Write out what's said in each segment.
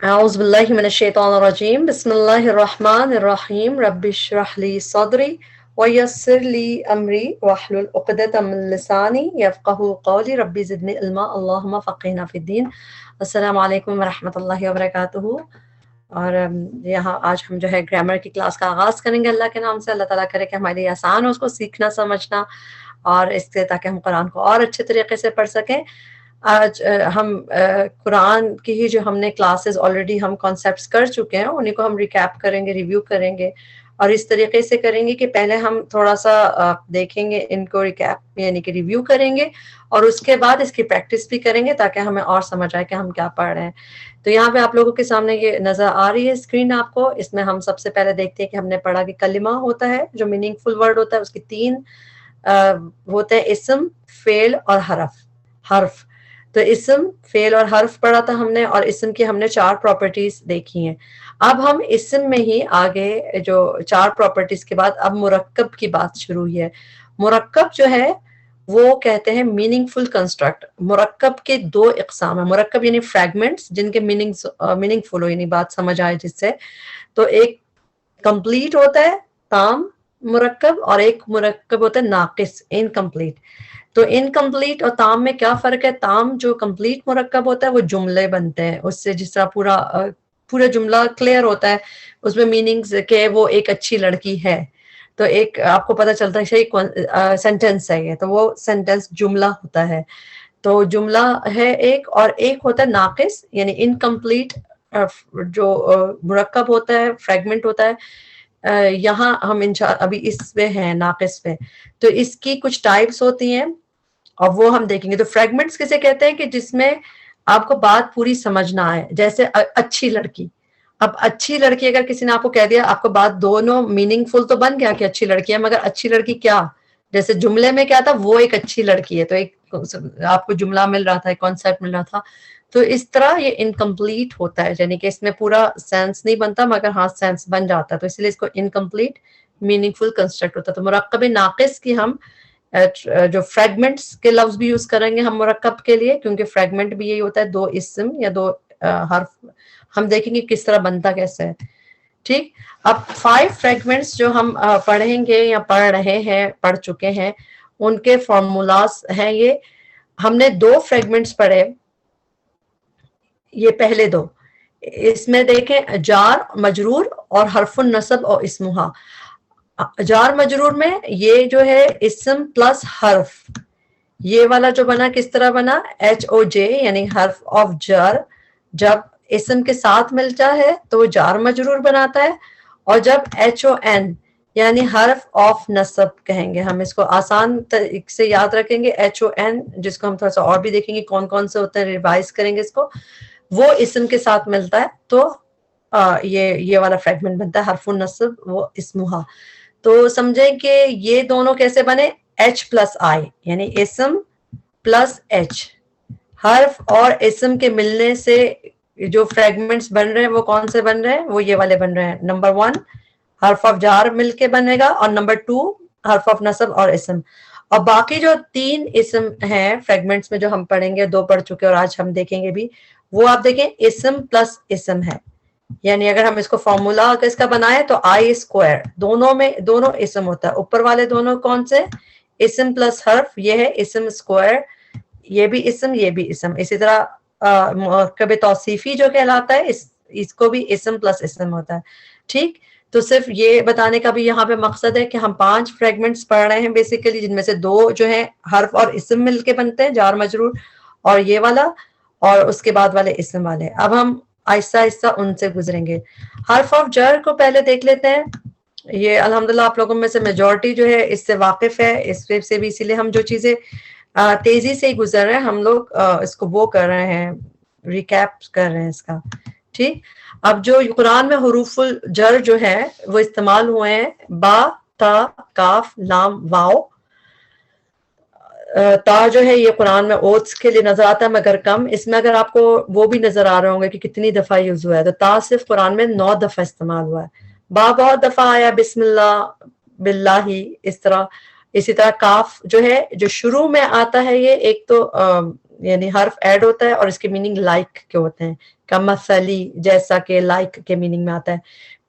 أعوذ بالله من الشيطان الرجيم بسم الله الرحمن الرحيم رب اشرح لي صدري ويسر لي أمري واحلل عقدة من لساني يفقهوا قولي ربي زدني علما اللهم فقهنا في الدين السلام علیکم ورحمۃ اللہ وبرکاتہ. اور یہاں آج ہم جو ہے گرامر کی کلاس کا آغاز کریں گے اللہ کے نام سے. اللہ تعالیٰ کرے کہ ہمارے لیے آسان ہو اس کو سیکھنا سمجھنا اور اس سے تاکہ ہم قرآن کو اور اچھے طریقے سے پڑھ سکیں. آج ہم قرآن کی ہی جو ہم نے کلاسز آلریڈی ہم کانسیپٹس کر چکے ہیں انہیں کو ہم ریکیپ کریں گے, ریویو کریں گے, اور اس طریقے سے کریں گے کہ پہلے ہم تھوڑا سا دیکھیں گے ان کو ریکیپ یعنی کہ ریویو کریں گے اور اس کے بعد اس کی پریکٹس بھی کریں گے تاکہ ہمیں اور سمجھ آئے کہ ہم کیا پڑھ رہے ہیں. تو یہاں پہ آپ لوگوں کے سامنے یہ نظر آ رہی ہے اسکرین آپ کو. اس میں ہم سب سے پہلے دیکھتے ہیں کہ ہم نے پڑھا کہ کلمہ ہوتا ہے جو میننگ فل ورڈ ہوتا ہے, اس کی تین ہوتے ہیں اسم, فعل اور حرف. تو اسم, فعل اور حرف پڑھا تھا ہم نے, اور اسم کی ہم نے 4 پراپرٹیز دیکھی ہیں. اب ہم اسم میں ہی آگے جو 4 پراپرٹیز کے بعد اب مرکب کی بات شروع ہوئی ہے. مرکب جو ہے وہ کہتے ہیں میننگ فل کنسٹرکٹ. مرکب کے 2 اقسام ہیں. مرکب یعنی فریگمنٹس جن کے میننگ فل ہو یعنی بات سمجھ آئے جس سے. تو ایک کمپلیٹ ہوتا ہے تام مرکب اور ایک مرکب ہوتا ہے ناقص انکمپلیٹ. تو انکمپلیٹ اور تام میں کیا فرق ہے؟ تام جو کمپلیٹ مرکب ہوتا ہے وہ جملے بنتے ہیں اس سے, جس طرح پورا جملہ کلیئر ہوتا ہے, اس میں میننگز کہ وہ ایک اچھی لڑکی ہے تو ایک آپ کو پتہ چلتا ہے صحیح سینٹینس ہے یہ, تو وہ سینٹینس جملہ ہوتا ہے. تو جملہ ہے ایک, اور ایک ہوتا ہے ناقص یعنی انکمپلیٹ جو مرکب ہوتا ہے, فریگمنٹ ہوتا ہے. یہاں ہم ابھی اس پہ ہیں ناقص پہ. تو اس کی کچھ ٹائپس ہوتی ہیں اور وہ ہم دیکھیں گے. تو فریگمنٹس کسے کہتے ہیں کہ جس میں آپ کو بات پوری سمجھ نہ آئے, جیسے اچھی لڑکی. اب اچھی لڑکی اگر کسی نے آپ کو کہہ دیا, آپ کو بات دونوں میننگ فل تو بن گیا کہ اچھی لڑکی ہے, مگر اچھی لڑکی کیا, جیسے جملے میں کیا تھا وہ ایک اچھی لڑکی ہے, تو ایک آپ کو جملہ مل رہا تھا, ایک کانسیپٹ مل رہا تھا. تو اس طرح یہ انکمپلیٹ ہوتا ہے یعنی کہ اس میں پورا سینس نہیں بنتا مگر ہاں سینس بن جاتا ہے, تو اس لیے اس کو انکمپلیٹ میننگ فل کنسٹرکٹ ہوتا ہے. تو مرکب ناقص کی ہم جو فریگمنٹس کے لفظ بھی یوز کریں گے ہم مرکب کے لیے, کیونکہ فریگمنٹ بھی یہی ہوتا ہے 2 اسم یا 2 حرف. ہم دیکھیں گے کس طرح بنتا کیسے ہے. ٹھیک, اب 5 فریگمنٹس جو ہم پڑھیں گے یا پڑھ رہے ہیں, پڑھ چکے ہیں, ان کے فارمولاز ہیں یہ. ہم نے 2 فریگمنٹس پڑھے, یہ پہلے 2. اس میں دیکھیں جار مجرور اور حرف النصب اور اسمہا. جار مجرور میں یہ جو ہے اسم پلس حرف, یہ والا جو بنا کس طرح بنا, ایچ او جے یعنی حرف آف جار جب اسم کے ساتھ ملتا ہے تو وہ جار مجرور بناتا ہے, اور جب ایچ او این یعنی حرف آف نصب کہیں گے, ہم اس کو آسان طریقے سے یاد رکھیں گے. ایچ او این جس کو ہم تھوڑا سا اور بھی دیکھیں گے کون کون سے ہوتے ہیں, ریوائز کریں گے اس کو, وہ اسم کے ساتھ ملتا ہے تو یہ والا فریگمنٹ بنتا ہے حرف النصب وہ اسمہا. تو سمجھیں کہ یہ دونوں کیسے بنے, ایچ پلس آئی یعنی اسم پلس ایچ. حرف اور اسم کے ملنے سے جو فریگمنٹس بن رہے ہیں وہ کون سے بن رہے ہیں, وہ یہ والے بن رہے ہیں. نمبر 1 حرف آف جار مل کے بنے گا, اور نمبر 2 حرف آف نصب اور اسم. اور باقی جو 3 اسم ہیں فریگمنٹس میں جو ہم پڑھیں گے, 2 پڑھ چکے اور آج ہم دیکھیں گے بھی, وہ آپ دیکھیں اسم پلس اسم ہے. یعنی اگر ہم اس کو فارمولا اس کا بنائیں تو آئی اسکوائر, دونوں اسم ہوتا ہے. اوپر والے دونوں کون سے, اسم پلس حرف, یہ ہے اسم اسکوائر, یہ بھی اسم یہ بھی اسم. اسی طرح مرکب توصیفی جو کہلاتا ہے اس کو بھی اسم پلس اسم ہوتا ہے. ٹھیک, تو صرف یہ بتانے کا بھی یہاں پہ مقصد ہے کہ ہم 5 فریگمنٹس پڑھ رہے ہیں بیسیکلی, جن میں سے 2 جو ہیں حرف اور اسم مل کے بنتے ہیں, جار مجرور اور یہ والا, اور اس کے بعد والے اسم والے. اب ہم آہستہ آہستہ ان سے گزریں گے. حرف آف جر کو پہلے دیکھ لیتے ہیں. یہ الحمدللہ آپ لوگوں میں سے میجورٹی جو ہے اس سے واقف ہے, اس ویب سے بھی, اسی لیے ہم جو چیزیں تیزی سے ہی گزر رہے ہیں ہم لوگ اس کو وہ کر رہے ہیں, ریکیپ کر رہے ہیں اس کا. ٹھیک, اب جو قرآن میں حروف الجر جو ہے وہ استعمال ہوئے ہیں, با, تا, کاف, لام, واو. تا جو ہے یہ قرآن میں اوتس کے لیے نظر آتا ہے مگر کم. اس میں اگر آپ کو وہ بھی نظر آ رہے ہوں گے کہ کتنی دفعہ یوز ہوا ہے, تو تا صرف قرآن میں 9 دفعہ استعمال ہوا ہے. با بہت دفعہ آیا, بسم اللہ, باللہ, اس طرح. اسی طرح کاف جو ہے جو شروع میں آتا ہے, یہ ایک تو یعنی حرف ایڈ ہوتا ہے اور اس کے میننگ لائک کے ہوتے ہیں، کمثلی جیسا کہ، لائک کے میننگ میں آتا ہے.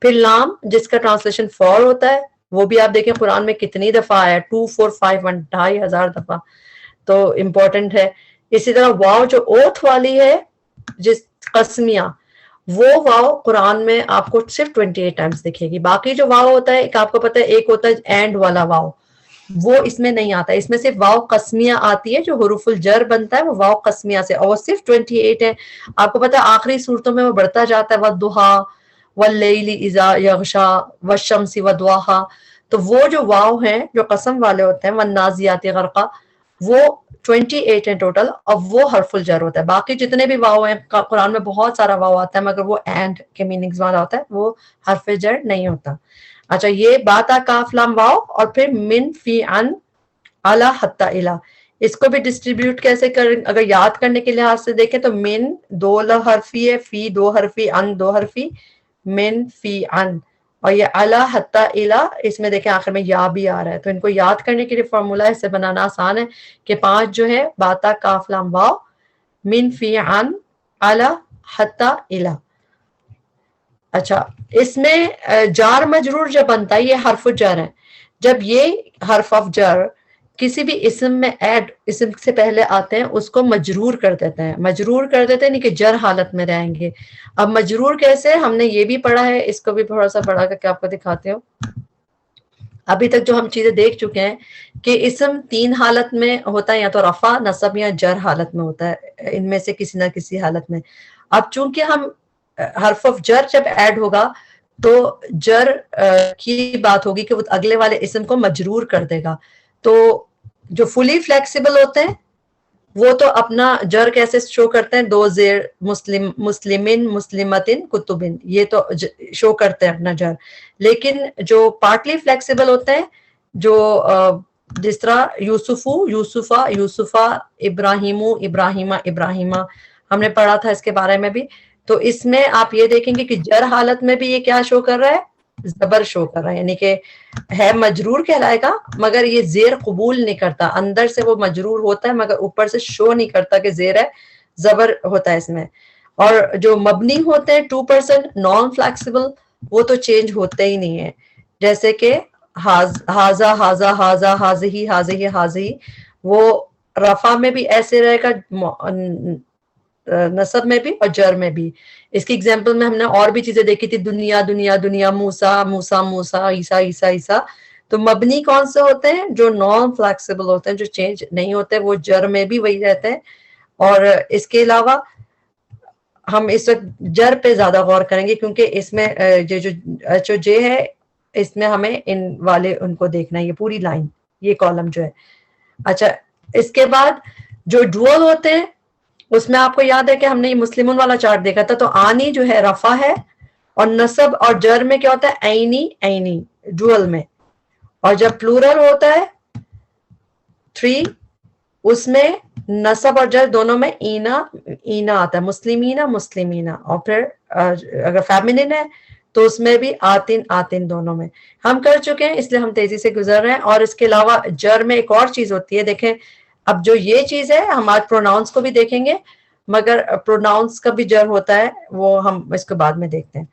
پھر لام جس کا ٹرانسلیشن فور ہوتا ہے، وہ بھی آپ دیکھیں قرآن میں کتنی دفعہ آیا ہے، 2 4 5 2,500 دفعہ، تو امپورٹنٹ ہے. اسی طرح واو جو اوتھ والی ہے، جس قسمیہ، وہ واو قرآن میں آپ کو صرف 28 ٹائمز دکھے گی. باقی جو واو ہوتا ہے، ایک آپ کو پتہ ہے ایک ہوتا ہے اینڈ والا واو، وہ اس میں نہیں آتا. اس میں صرف واو قسمیہ آتی ہے، جو حروف الجر بنتا ہے وہ واو قسمیہ سے، اور وہ صرف 28 ہے. آپ کو پتہ ہے آخری صورتوں میں وہ بڑھتا جاتا ہے، وَالضُّحَىٰ وَاللَّيْلِ إِذَا يَغْشَىٰ وَالشَّمْسِ وَضُحَاهَا. تو وہ جو واو ہیں جو قسم والے ہوتے ہیں، وَالنَّازِعَاتِ غَرْقًا، وہ 28 ہیں ٹوٹل، اب وہ حرف الجر ہوتا ہے. باقی جتنے بھی واو ہیں، قرآن میں بہت سارا واو آتا ہے، مگر وہ اینڈ کے میننگز والا ہوتا ہے، وہ حرف جر نہیں ہوتا. اچھا، یہ باتا کاف لام واو، اور پھر من فی ان الا حتی الا. اس کو بھی ڈسٹریبیوٹ کیسے کریں، اگر یاد کرنے کے لحاظ سے دیکھیں تو من 2 حرفی ہے، فی 2 حرفی، ان 2 حرفی، من فی ان. اور یہ الا حتی الا، اس میں دیکھیں آخر میں یا بھی آ رہا ہے. تو ان کو یاد کرنے کے لیے فارمولا اسے بنانا آسان ہے کہ 5 جو ہے باتا کاف لام واو، من فی ان الا حتی الا. اچھا، اس میں جار مجرور جب بنتا ہے، یہ حرف جر ہے. جب یہ حرف آف جر کسی بھی اسم میں ایڈ، اسم سے پہلے آتے ہیں، اس کو مجرور کر دیتے ہیں. مجرور کر دیتے ہیں نہیں کہ جر حالت میں رہیں گے. اب مجرور کیسے، ہم نے یہ بھی پڑھا ہے، اس کو بھی تھوڑا سا بڑھا کر کے آپ کو دکھاتے ہو. ابھی تک جو ہم چیزیں دیکھ چکے ہیں کہ اسم 3 حالت میں ہوتا ہے، یا تو رفع، نصب یا جر حالت میں ہوتا ہے، ان میں سے کسی نہ کسی حالت میں. اب چونکہ ہم حرف آف جر جب ایڈ ہوگا تو جر کی بات ہوگی کہ وہ اگلے والے اسم کو مجرور کر دے گا. تو جو فلی فلیکسیبل ہوتے ہیں وہ تو اپنا جر کیسے شو کرتے ہیں، 2 زیر مسلمن مسلمتن کتبن، یہ تو شو کرتے ہیں اپنا جر. لیکن جو پارٹلی فلیکسیبل ہوتے ہیں، جو جس طرح یوسفو یوسفا یوسفا، ابراہیمو ابراہیمہ ابراہیمہ، ہم نے پڑھا تھا اس کے بارے میں بھی. تو اس میں آپ یہ دیکھیں گے کہ جر حالت میں بھی یہ کیا شو کر رہا ہے، زبر شو کر رہا ہے، یعنی کہ ہے مجرور کہلائے گا مگر یہ زیر قبول نہیں کرتا. اندر سے وہ مجرور ہوتا ہے مگر اوپر سے شو نہیں کرتا کہ زیر ہے، زبر ہوتا ہے اس میں. اور جو مبنی ہوتے ہیں 2% نان فلیکسیبل، وہ تو چینج ہوتے ہی نہیں ہیں. جیسے کہ ہاذا ہاذا ہاذا ہاذہی ہاذہی ہاذہی، وہ رفع میں بھی ایسے رہے گا، نصب میں بھی اور جر میں بھی. اس کی ایگزامپل میں ہم نے اور بھی چیزیں دیکھی تھی، دنیا دنیا دنیا، موسیٰ موسیٰ موسیٰ، عیسیٰ عیسیٰ عیسیٰ. تو مبنی کون سے ہوتے ہیں، جو نان فلیکسیبل ہوتے ہیں، جو چینج نہیں ہوتے، وہ جر میں بھی وہی رہتے ہیں. اور اس کے علاوہ ہم اس وقت جر پہ زیادہ غور کریں گے، کیونکہ اس میں جو ایچ او جے ہے، اس میں ہمیں ان والے ان کو دیکھنا ہے، یہ پوری لائن، یہ کالم جو ہے. اچھا، اس کے بعد جو ڈوئل ہوتے ہیں، اس میں آپ کو یاد ہے کہ ہم نے یہ مسلمون والا چارٹ دیکھا تھا. تو آنی جو ہے رفع ہے، اور نصب اور جر میں کیا ہوتا ہے، عینی عینی ڈوئل میں. اور جب پلورل ہوتا ہے 3، اس میں نصب اور جر دونوں میں اینا اینا آتا ہے، مسلمینہ مسلمینہ. اور پھر اگر فیمنن ہے تو اس میں بھی آتن آتن دونوں میں. ہم کر چکے ہیں اس لیے ہم تیزی سے گزر رہے ہیں. اور اس کے علاوہ جر میں ایک اور چیز ہوتی ہے، دیکھیں اب جو یہ چیز ہے، ہم آج پروناؤنس کو بھی دیکھیں گے، مگر پروناؤنس کا بھی جر ہوتا ہے، وہ ہم اس کو بعد میں دیکھتے ہیں.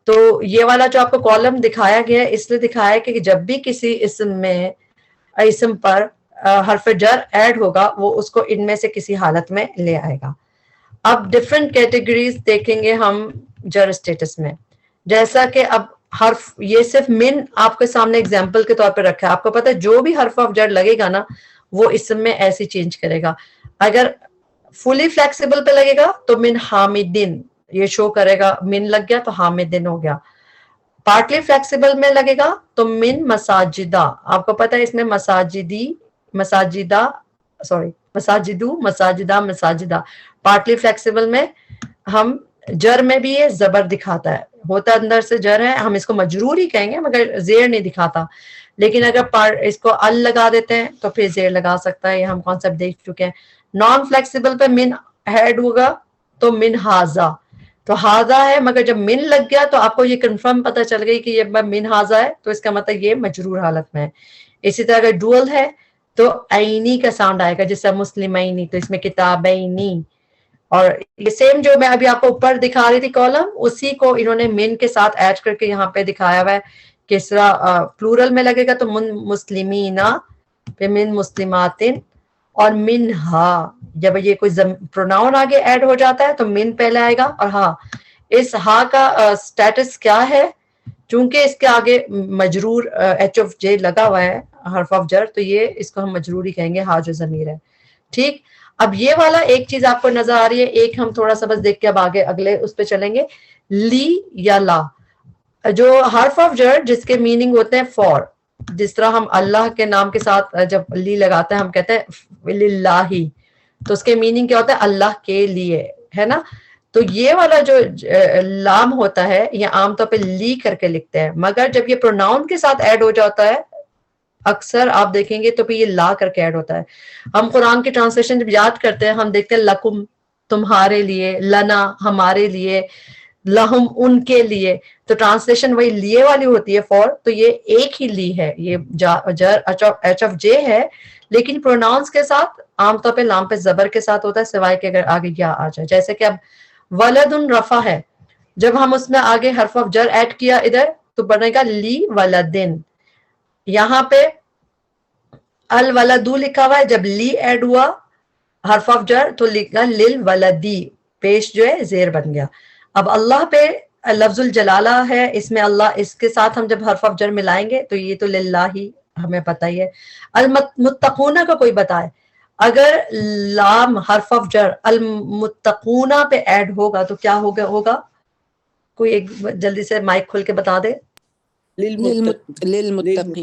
تو یہ والا جو آپ کو کالم دکھایا گیا ہے، اس لیے دکھایا ہے کہ جب بھی کسی اسم پر حرف جر ایڈ ہوگا، وہ اس کو ان میں سے کسی حالت میں لے آئے گا. اب ڈفرینٹ کیٹیگریز دیکھیں گے ہم جر اسٹیٹس میں. جیسا کہ اب حرف، یہ صرف من آپ کے سامنے اگزامپل کے طور پہ رکھا ہے. آپ کو پتہ ہے جو بھی حرف آف جر لگے گا نا، وہ اسم میں ایسی چینج کرے گا. اگر فلی فلیکسیبل پہ لگے گا تو من حامدن، یہ شو کرے گا، من لگ گیا تو حامدن ہو گیا. پارٹلی فلیکسیبل میں لگے گا تو من مساجدہ، آپ کو پتہ ہے اس میں مساجدی مساجدہ مساجدو مساجدہ مساجدہ. پارٹلی فلیکسیبل میں ہم جر میں بھی یہ زبر دکھاتا ہے، ہوتا اندر سے جر ہے، ہم اس کو مجرور ہی کہیں گے مگر زیر نہیں دکھاتا. لیکن اگر اس کو ال لگا دیتے ہیں تو پھر زیر لگا سکتا ہے، یہ ہم کانسیپٹ دیکھ چکے ہیں. نان فلیکسیبل پہ من ہیڈ ہوگا تو من ہاذا، تو ہاذا ہے مگر جب من لگ گیا تو آپ کو یہ کنفرم پتہ چل گئی کہ یہ من ہاذا ہے، تو اس کا مطلب یہ مجرور حالت میں ہے. اسی طرح اگر ڈوئل ہے تو عینی کا ساؤنڈ آئے گا، جیسے مسلمینی تو اس میں کتابینی. اور یہ سیم جو میں ابھی آپ کو اوپر دکھا رہی تھی کالم، اسی کو انہوں نے من کے ساتھ ایڈ کر کے یہاں پہ دکھایا ہوا ہے. کس طرح پلورل میں لگے گا تو من مسلمینا، پھر من مسلماتن، اور من ہا. جب یہ کوئی پروناؤن آگے ایڈ ہو جاتا ہے تو من پہلے آئے گا. اور ہاں، اس ہا کا سٹیٹس کیا ہے؟ چونکہ اس کے آگے مجرور ایچ آف جے لگا ہوا ہے، حرف آف جر، تو یہ اس کو ہم مجرور ہی کہیں گے، ہا جو ضمیر ہے. ٹھیک. اب یہ والا ایک چیز آپ کو نظر آ رہی ہے، ایک ہم تھوڑا سا بس دیکھ کے اب آگے اگلے اس پہ چلیں گے. لی یا لا، جو حرف آف جر جس کے میننگ ہوتے ہیں فور، جس طرح ہم اللہ کے نام کے ساتھ جب لی لگاتے ہیں ہم کہتے ہیں للہ، تو اس کے میننگ کیا ہوتا ہے؟ اللہ کے لیے، ہے نا. تو یہ والا جو لام ہوتا ہے یہ عام طور پہ لی کر کے لکھتے ہیں، مگر جب یہ پروناؤن کے ساتھ ایڈ ہو جاتا ہے اکثر آپ دیکھیں گے تو پھر یہ لا کر کے ایڈ ہوتا ہے. ہم قرآن کی ٹرانسلیشن جب یاد کرتے ہیں ہم دیکھتے ہیں لکم تمہارے لیے، لنا ہمارے لیے، لہم ان کے لیے، تو ٹرانسلیشن وہی لیے والی ہوتی ہے فور. تو یہ ایک ہی لی ہے، یہ جر ایچ آف جے ہے، لیکن پروناؤنس کے ساتھ عام طور پہ لام پہ زبر کے ساتھ ہوتا ہے، سوائے کہ اگر آگے یا آ جائے. جیسے کہ اب ولد رفع ہے، جب ہم اس میں آگے حرف آف جر ایڈ کیا ادھر تو بنے گا لی ولدن. یہاں پہ الولدو لکھا ہوا ہے، جب لی ایڈ ہوا حرف آف جر تو لکھا لل ولدی، پیش جو ہے زیر بن گیا. اب اللہ پہ لفظ الجلالہ ہے، اس میں اللہ، اس کے ساتھ ہم جب حرف آف جر ملائیں گے تو یہ تو للہ ہی ہمیں پتہ ہی ہے. المتقون کا کوئی بتائے، اگر لام حرف آف جر المتقون پہ ایڈ ہوگا تو کیا ہوگا؟ کوئی ایک جلدی سے مائک کھول کے بتا دے. للمتقین.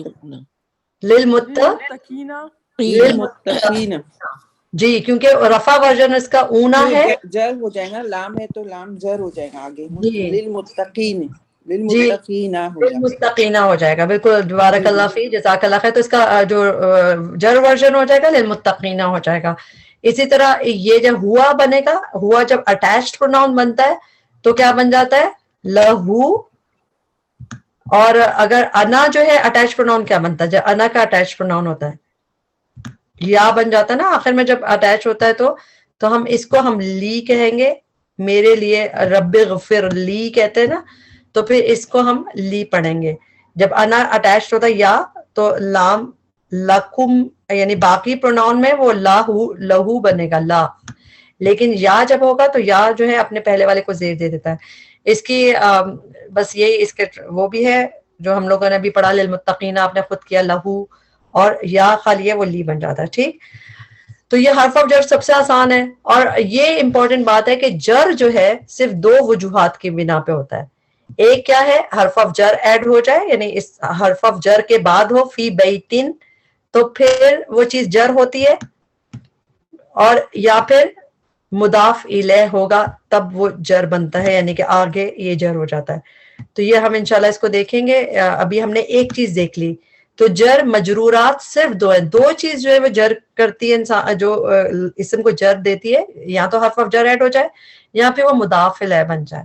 جی، کیونکہ رفع ورژن اس کا اونا ہے، جر ہو جائے گا، لام ہے تو لام جر ہو جائے گا آگے. جی للمتقین، جی للمتقین ہوگا، للمتقین ہو جائے گا. بالکل، بارک اللہ فی، جزاک اللہ خیر. تو اس کا جو جر ورژن ہو جائے گا للمتقین ہو جائے گا. اسی طرح یہ جب ہوا بنے گا، ہوا جب اٹیچڈ پروناؤن بنتا ہے تو کیا بن جاتا ہے؟ لہو. اور اگر انا جو ہے اٹیچ پروناؤن کیا بنتا ہے؟ جب انا کا اٹیچ پروناؤن ہوتا ہے یا بن جاتا ہے نا آخر میں جب اٹیچ ہوتا ہے تو ہم اس کو ہم لی کہیں گے، میرے لیے. رب غفر لی کہتے ہیں نا، تو پھر اس کو ہم لی پڑھیں گے. جب انا اٹیچ ہوتا ہے یا تو لام لکم، یعنی باقی پروناؤن میں وہ لہو بنے گا لا، لیکن یا جب ہوگا تو یا جو ہے اپنے پہلے والے کو زیر دے دیتا ہے. اس کی بس یہی اس کے وہ بھی ہے جو ہم لوگوں نے ابھی پڑھا، للمتقین آپ نے خود کیا لہو، اور یا خالی ہے وہ لی بن جاتا ہے. ٹھیک. تو یہ حرف آف جر سب سے آسان ہے. اور یہ امپورٹنٹ بات ہے کہ جر جو ہے صرف دو وجوہات کی بنا پہ ہوتا ہے. ایک کیا ہے؟ حرف آف جر ایڈ ہو جائے، یعنی اس حرف آف جر کے بعد ہو فی بیتن، تو پھر وہ چیز جر ہوتی ہے. اور یا پھر مضاف الیہ ہوگا تب وہ جر بنتا ہے، یعنی کہ آگے یہ جر ہو جاتا ہے. تو یہ ہم انشاءاللہ اس کو دیکھیں گے. ابھی ہم نے ایک چیز دیکھ لی. تو جر مجرورات صرف دو ہیں. دو چیز جو ہے وہ جر کرتی ہے انسان، جو اسم کو جر دیتی ہے، یا تو حرف آف جر ایڈ ہو جائے یا پھر وہ مضاف الیہ بن جائے.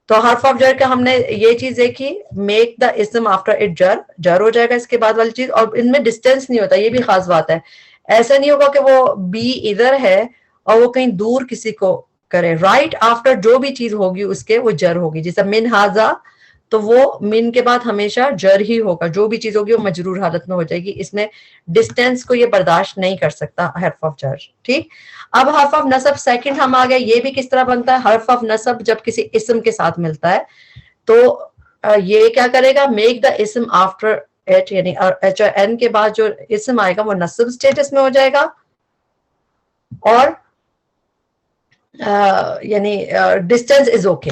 تو حرف آف جر کا ہم نے یہ چیز دیکھی، میک دا اسم آفٹر اٹ جر ہو جائے گا اس کے بعد والی چیز. اور ان میں ڈسٹینس نہیں ہوتا، یہ بھی خاص بات ہے. ایسا نہیں ہوگا کہ وہ بی ادھر ہے اور وہ کہیں دور کسی کو کرے. رائٹ آفٹر جو بھی چیز ہوگی اس کے وہ جر ہوگی. جیسے من ہاذا، تو وہ من کے بعد ہمیشہ جر ہی ہوگا، جو بھی چیز ہوگی وہ مجرور حالت میں ہو جائے گی. اس میں ڈسٹینس کو یہ برداشت نہیں کر سکتا حرف آف جر. ٹھیک. اب حرف آف نصب سیکنڈ ہم آ گئے. یہ بھی کس طرح بنتا ہے؟ حرف آف نصب جب کسی اسم کے ساتھ ملتا ہے تو یہ کیا کرے گا؟ میک دا اسم آفٹر ایٹ، یعنی ایچ اور این کے بعد جو اسم آئے گا وہ نصب سٹیٹس میں ہو جائے گا. اور یعنی ڈسٹینس از اوکے.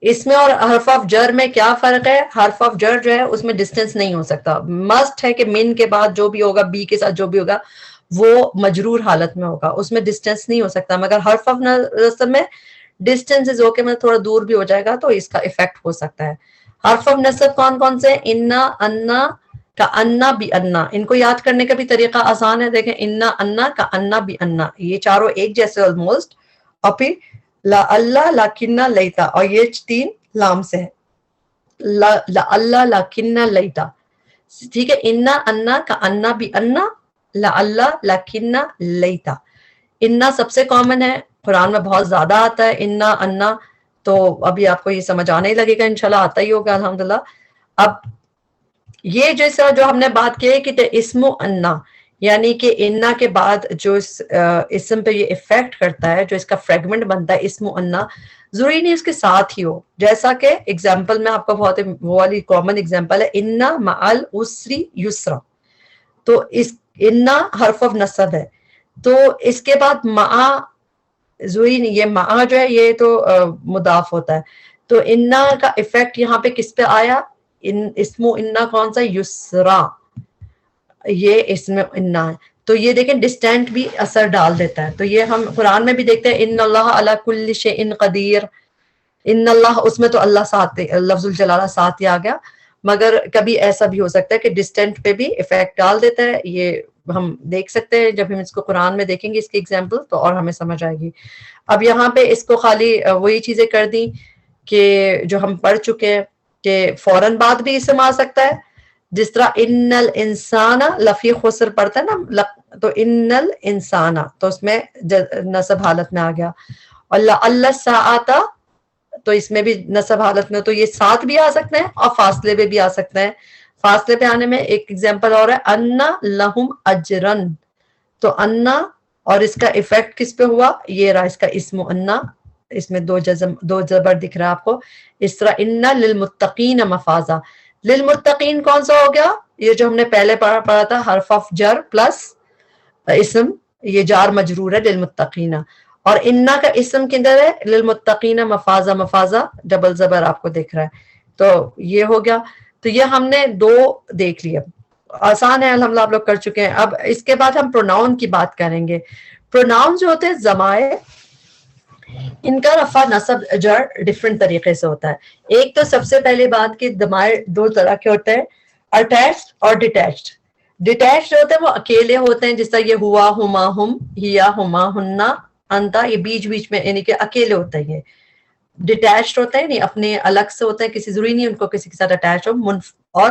اس میں اور حرف آف جر میں کیا فرق ہے؟ حرف آف جر جو ہے اس میں ڈسٹینس نہیں ہو سکتا. مسٹ ہے کہ من کے بعد جو بھی ہوگا، بی کے ساتھ جو بھی ہوگا وہ مجرور حالت میں ہوگا، اس میں ڈسٹینس نہیں ہو سکتا. مگر حرف آف نصب میں ڈسٹینس از اوکے، میں تھوڑا دور بھی ہو جائے گا تو اس کا افیکٹ ہو سکتا ہے. حرف آف نصب کون کون سے؟ انا، انا، کا انا بھی انا. ان کو یاد کرنے کا بھی طریقہ آسان ہے. دیکھیں، انا، انا، کا انا بھی انا، یہ چاروں ایک جیسے آلموسٹ. اور پھر لا اللہ، لاکنہ، لیتا، اور یہ تین لام سے ہے. لا اللہ، لاکنہ، لیتا. ٹھیک ہے. انا، انا، کا انا بھی انا، لعل, لکنہ, لیتا. انا سب سے کامن ہے, قرآن میں بہت زیادہ آتا ہے انا انا, تو ابھی آپ کو یہ سمجھ آنے ہی لگے گا, انشاءاللہ آتا ہی ہوگا الحمدللہ. اب یہ جیسا جو ہم نے بات کی کہ اسم و انا, یعنی کہ انا کے بعد جو اسم پہ یہ افیکٹ کرتا ہے, جو اس کا فریگمنٹ بنتا ہے اسم و انا, ضروری نہیں اس کے ساتھ ہی ہو. جیسا کہ اگزامپل میں آپ کو بہت وہ والی کامن اگزامپل ہے انا مع العسر یسرا, تو اس انا حرف آف نصب ہے, تو اس کے بعد مع ضروری نہیں, یہ مع جو ہے یہ تو مضاف ہوتا ہے, تو انا کا افیکٹ یہاں پہ کس پہ آیا, اسم انا کون سا, یسرا, یہ اسم انا ہے. تو یہ دیکھیں ڈسٹینٹ بھی اثر ڈال دیتا ہے. تو یہ ہم قرآن میں بھی دیکھتے ہیں ان اللہ علی کل شیء قدیر, ان اللہ, اس میں تو اللہ ساتھ لفظ الجلالہ ساتھ ہی آ گیا, مگر کبھی ایسا بھی ہو سکتا ہے کہ ڈسٹینٹ پہ بھی افیکٹ ڈال دیتا ہے. یہ ہم دیکھ سکتے ہیں جب ہم اس کو قرآن میں دیکھیں گے اس کی ایگزامپل, تو اور ہمیں سمجھ آئے گی. اب یہاں پہ اس کو خالی وہی چیزیں کر دیں کہ جو ہم پڑھ چکے ہیں کہ فوراً بعد بھی اسم آ سکتا ہے, جس طرح ان الانسان لفی خسر پڑھتا ہے نا, تو ان الانسان, تو اس میں نصب حالت میں آ گیا. اور اللہ ساعت, تو اس میں بھی نصب حالت میں, تو یہ ساتھ بھی آ سکتے ہیں اور فاصلے پہ بھی آ سکتے ہیں. فاصلے پہ آنے میں ایک ایگزامپل اور ہے انا لہم اجرن, تو انا اور اس کا افیکٹ کس پہ ہوا, یہ رہا اس کا اسم انا, اس میں دو زبر دکھ رہا ہے آپ کو. اس طرح انا للمتقین مفازا, للمتقین کون سا ہو گیا, یہ جو ہم نے پہلے پڑھا تھا حرف آف جر پلس اسم, یہ جار مجرور ہے للمتقین, اور انا کا اسم کدھر ہے, للمتقین مفازا, مفازا ڈبل زبر آپ کو دیکھ رہا ہے. تو یہ ہو گیا. تو یہ ہم نے دو دیکھ لیا, آسان ہے الحمدللہ, آپ لوگ کر چکے ہیں. اب اس کے بعد ہم پروناؤن کی بات کریں گے. پروناؤن جو ہوتے ہیں ضمائر, ان کا رفع نصب جر ڈفرینٹ طریقے سے ہوتا ہے. ایک تو سب سے پہلی بات کہ ضمائر دو طرح کے ہوتے ہیں, اٹیچڈ اور ڈیٹیچڈ. ڈیٹیچڈ ہوتے ہیں وہ اکیلے ہوتے ہیں, جس طرح یہ ہوا, ہما, ہم, ہیا, ہما, ہننا, انتا, یہ بیچ بیچ میں یعنی کہ اکیلے ہوتے ہیں. یہ ڈیٹیچڈ ہوتا ہے, نہیں اپنے الگ سے ہوتے ہیں, کسی ضروری نہیں ان کو کسی کے ساتھ اٹیچ ہو. اور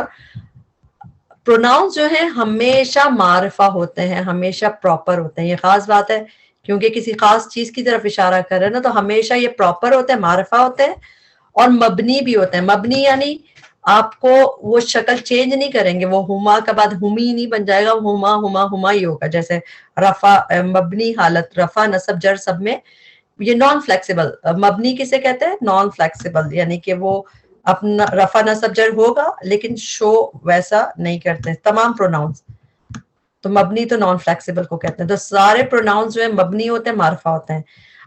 پروناؤنس جو ہیں ہمیشہ معرفہ ہوتے ہیں, ہمیشہ پراپر ہوتے ہیں. یہ خاص بات ہے کیونکہ کسی خاص چیز کی طرف اشارہ کر رہے ہیں نا, تو ہمیشہ یہ پراپر ہوتے ہیں, معرفہ ہوتے ہیں, اور مبنی بھی ہوتے ہیں. مبنی یعنی آپ کو وہ شکل چینج نہیں کریں گے, وہ ہما کے بعد ہمی نہیں بن جائے گا, ہما ہما ہما ہی ہوگا. جیسے رفع مبنی حالت, رفع نصب جر سب میں یہ نان فلیکسیبل. مبنی کسے کہتے ہیں, نان فلیکسیبل, یعنی کہ وہ اپنا رفع نصب جر ہوگا لیکن شو ویسا نہیں کرتے تمام پروناؤنس. تو مبنی تو نان فلیکسیبل کو کہتے ہیں. تو سارے پروناؤنس جو ہیں مبنی ہوتے ہیں, معرفہ ہوتے ہیں.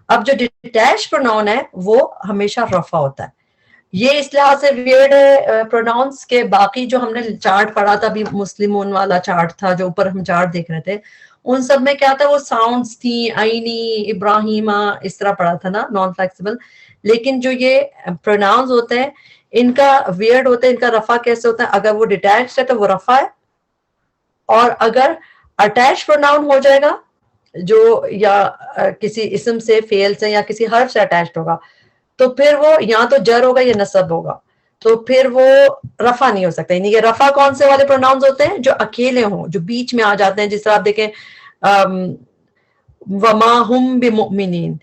اب جو ڈیٹیچ پروناؤن ہے وہ ہمیشہ رفع ہوتا ہے. یہ اس لحاظ سے ویئرڈ ہے پروناؤنس کے. باقی جو ہم نے چارٹ پڑھا تھا ابھی, مسلمون والا چارٹ تھا جو اوپر ہم چارٹ دیکھ رہے تھے, ان سب میں کیا تھا, وہ ساؤنڈز تھیں, عینی, ابراہیمہ, اس طرح پڑھا تھا نا, نان فلیکسیبل. لیکن جو یہ پروناؤنز ہوتے ہیں ان کا ویئرڈ ہوتا ہے, ان کا رفع کیسے ہوتا ہے, اگر وہ ڈیٹیچڈ ہے تو وہ رفع ہے, اور اگر اٹیچ پروناؤن ہو جائے گا جو یا کسی اسم سے, فعل سے یا کسی حرف سے اٹیچڈ ہوگا, تو پھر وہ یا تو جر ہوگا یا نصب ہوگا, تو پھر وہ رفع نہیں ہو سکتا. یعنی کہ رفع کون سے والے پروناؤنز ہوتے ہیں, جو اکیلے ہوں, جو بیچ میں آ جاتے ہیں. جس طرح آپ دیکھیں وما ہم بمؤمنین,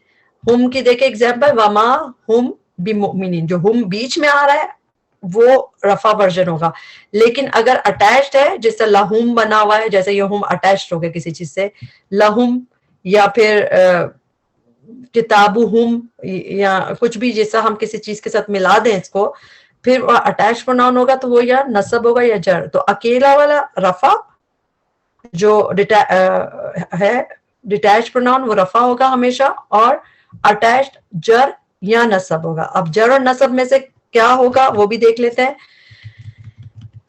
ہم کی دیکھیں ایگزامپل, وما ہم بمؤمنین, جو ہم بیچ میں آ رہا ہے وہ رفع ورژن ہوگا. لیکن اگر اٹیچڈ ہے, جس طرح لہم بنا ہوا ہے, جیسے یہ ہم اٹیچڈ ہو گئے کسی چیز سے, لہم, یا پھر کتابہم, یا کچھ بھی جیسا ہم کسی چیز کے ساتھ ملا دیں اس کو, پھر وہ اٹیچ پروناؤن ہوگا تو وہ یا نصب ہوگا یا جر. تو اکیلا والا رفع جو ہے ڈیٹیچ پروناؤن وہ رفع ہوگا ہمیشہ, اور اٹیچڈ جر یا نصب ہوگا. اب جر اور نصب میں سے کیا ہوگا وہ بھی دیکھ لیتے ہیں.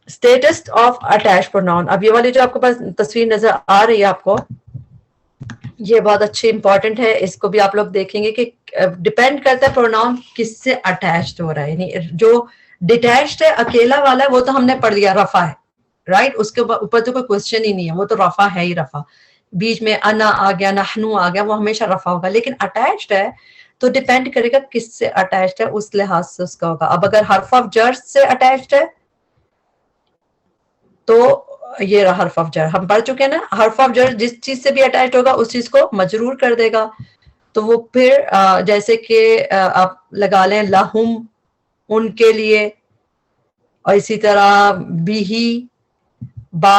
اسٹیٹس آف اٹیچ پروناؤن, اب یہ والی جو آپ کے پاس تصویر نظر آ رہی ہے آپ کو, یہ بہت اچھی امپورٹنٹ ہے. اس کو بھی آپ لوگ دیکھیں گے کہ ڈپینڈ کرتا ہے پروناؤن کس سے اٹیچڈ ہو رہا ہے. یعنی جو ڈیٹیچڈ ہے, اکیلا والا ہے, وہ تو ہم نے پڑھ لیا رفع ہے, رائٹ, اس کے اوپر تو کوئی کوشچن ہی نہیں ہے, وہ تو رفع ہے ہی رفع. بیچ میں انا آ گیا, نحنو آ گیا, وہ ہمیشہ رفع ہوگا. لیکن اٹیچڈ ہے تو ڈپینڈ کرے گا کس سے اٹیچڈ ہے, اس لحاظ سے اس کا ہوگا. اب اگر حرف آف جر سے اٹیچڈ ہے تو یہ رہا حرف آف جر، ہم پڑھ چکے ہیں نا، حرف آف جر جس چیز سے بھی اٹیچ ہوگا اس چیز کو مجرور کر دے گا. تو وہ پھر جیسے کہ آپ لگا لیں لہم، ان کے لیے، اور اسی طرح بیہی، با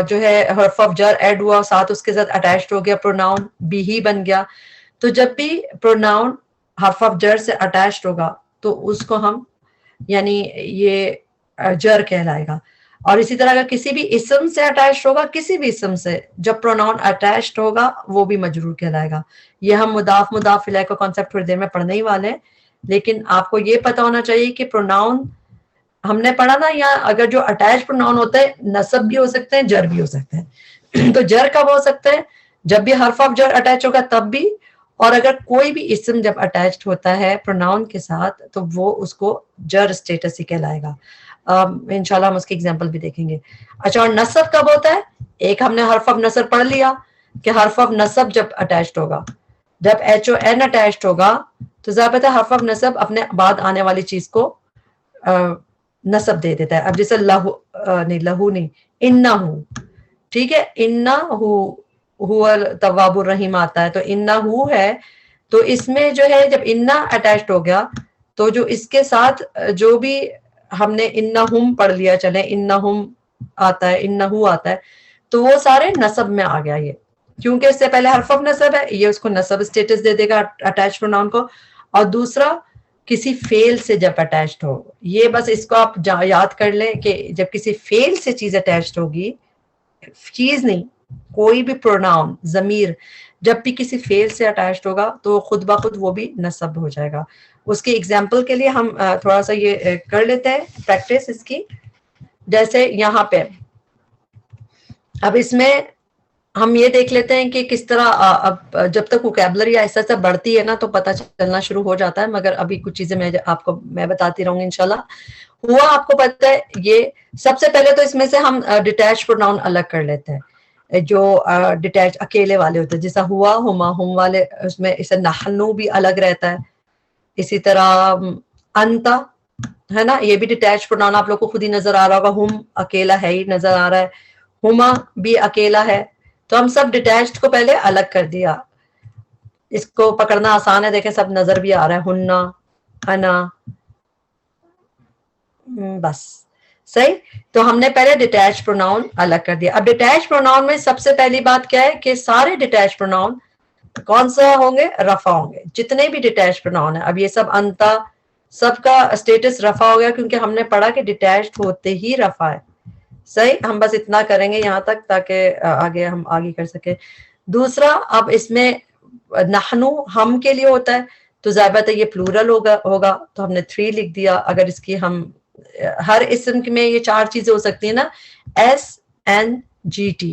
جو ہے حرف آف جر ایڈ ہوا، ساتھ اس کے ساتھ اٹیچڈ ہو گیا پروناؤن، بیہی بن گیا. تو جب بھی پروناؤن حرف آف جر سے اٹیچڈ ہوگا تو اس کو ہم یعنی یہ جر کہلائے گا. اور اسی طرح اگر کسی بھی اسم سے اٹیچڈ ہوگا، کسی بھی اسم سے جب پروناؤن اٹیچڈ ہوگا وہ بھی مجرور کہلائے گا. یہ ہم مضاف مضاف الیہ کا کانسیپٹ تھوڑی دیر میں پڑھنے ہی والے ہیں، لیکن آپ کو یہ پتا ہونا چاہیے کہ پروناؤن ہم نے پڑھا نا، یا اگر جو اٹیچ پروناؤن ہوتے ہیں نصب بھی ہو سکتے ہیں، جر بھی ہو سکتے ہیں. تو جر کب ہو سکتے ہیں؟ جب بھی حرف آف جر اٹیچ ہوگا تب بھی، اور اگر کوئی بھی اسم جب اٹیچڈ ہوتا ہے پروناؤن کے ساتھ تو وہ اس کو جر اسٹیٹس ہی کہلائے گا. انشاءاللہ ہم اس کی ایگزامپل بھی دیکھیں گے. اچھا، اور نصب کب ہوتا ہے؟ ایک ہم نے حرف آف نصب پڑھ لیا کہ حرف آف نصب جب اٹیچڈ ہوگا، جب ایچ او این اٹیچڈ ہوگا تو ضابط ہے حرف آف نصب اپنے بعد آنے والی چیز کو نصب دے دیتا ہے. اب جیسے لہو نہیں انہو، ٹھیک ہے، انہو ہوا تواب الرحیم آتا ہے، تو انہو ہے، تو اس میں جو ہے جب انا اٹیچڈ ہو گیا تو جو اس کے ساتھ جو بھی ہم نے انہم پڑھ لیا، چلے انہم آتا ہے، انہو آتا ہے، تو وہ سارے نصب میں آ گیا. یہ کیونکہ اس سے پہلے حرف آف نصب ہے، یہ اس کو نصب اسٹیٹس دے دے گا اٹیچ پروناؤن کو. اور دوسرا کسی فعل سے جب اٹیچڈ ہو، یہ بس اس کو آپ یاد کر لیں کہ جب کسی فعل سے چیز اٹیچڈ ہوگی، چیز نہیں، کوئی بھی پروناؤن ضمیر جب بھی کسی فعل سے اٹیچڈ ہوگا تو خود بخود وہ بھی نصب ہو جائے گا. اس کی ایگزامپل کے لیے ہم تھوڑا سا یہ کر لیتے ہیں پریکٹس اس کی. جیسے یہاں پہ اب اس میں ہم یہ دیکھ لیتے ہیں کہ کس طرح اب جب تک ووکیبلری ایسا ایسا بڑھتی ہے نا تو پتہ چلنا شروع ہو جاتا ہے، مگر ابھی کچھ چیزیں میں بتاتی رہوں گی انشاءاللہ. ہوا آپ کو پتہ ہے، یہ سب سے پہلے تو اس میں سے ہم ڈیٹیچ پروناؤن الگ کر لیتے ہیں، جو ڈیٹیچ اکیلے والے ہوتے ہیں، جیسا ہوا، ہما، ہم والے، اس میں اسے نحنو بھی الگ رہتا ہے. اسی طرح انتا ہے نا، یہ بھی ڈیٹیچ پروناؤن آپ لوگ کو خود ہی نظر آ رہا ہوگا، ہم اکیلا ہے ہی نظر آ رہا ہے، ہما بھی اکیلا ہے. تو ہم سب ڈیٹیچڈ کو پہلے الگ کر دیا، اس کو پکڑنا آسان ہے، دیکھیں سب نظر بھی آ رہا ہے، ہننا، انا، بس صحیح. تو ہم نے پہلے ڈیٹیچ پروناؤن الگ کر دیا. اب ڈیٹیچ پروناؤن میں سب سے پہلی بات کیا ہے کہ سارے ڈیٹیچ پروناؤن کون سا ہوں گے؟ رفع ہوں گے. جتنے بھی ڈیٹیچ پروناؤن ہیں، اب یہ سب انتا سب کا اسٹیٹس رفع ہو گیا کیونکہ ہم نے پڑھا کہ ڈیٹیچڈ ہوتے ہی رفع ہے. صحیح، ہم بس اتنا کریں گے یہاں تک تاکہ آگے ہم آگے کر سکیں. دوسرا، اب اس میں نحنو ہم کے لیے ہوتا ہے تو ظاہر بات ہے یہ پلورل ہوگا تو ہم نے 3 لکھ دیا. اگر اس کی ہم ہر اسم میں یہ 4 چیزیں ہو سکتی ہیں نا، S N G T,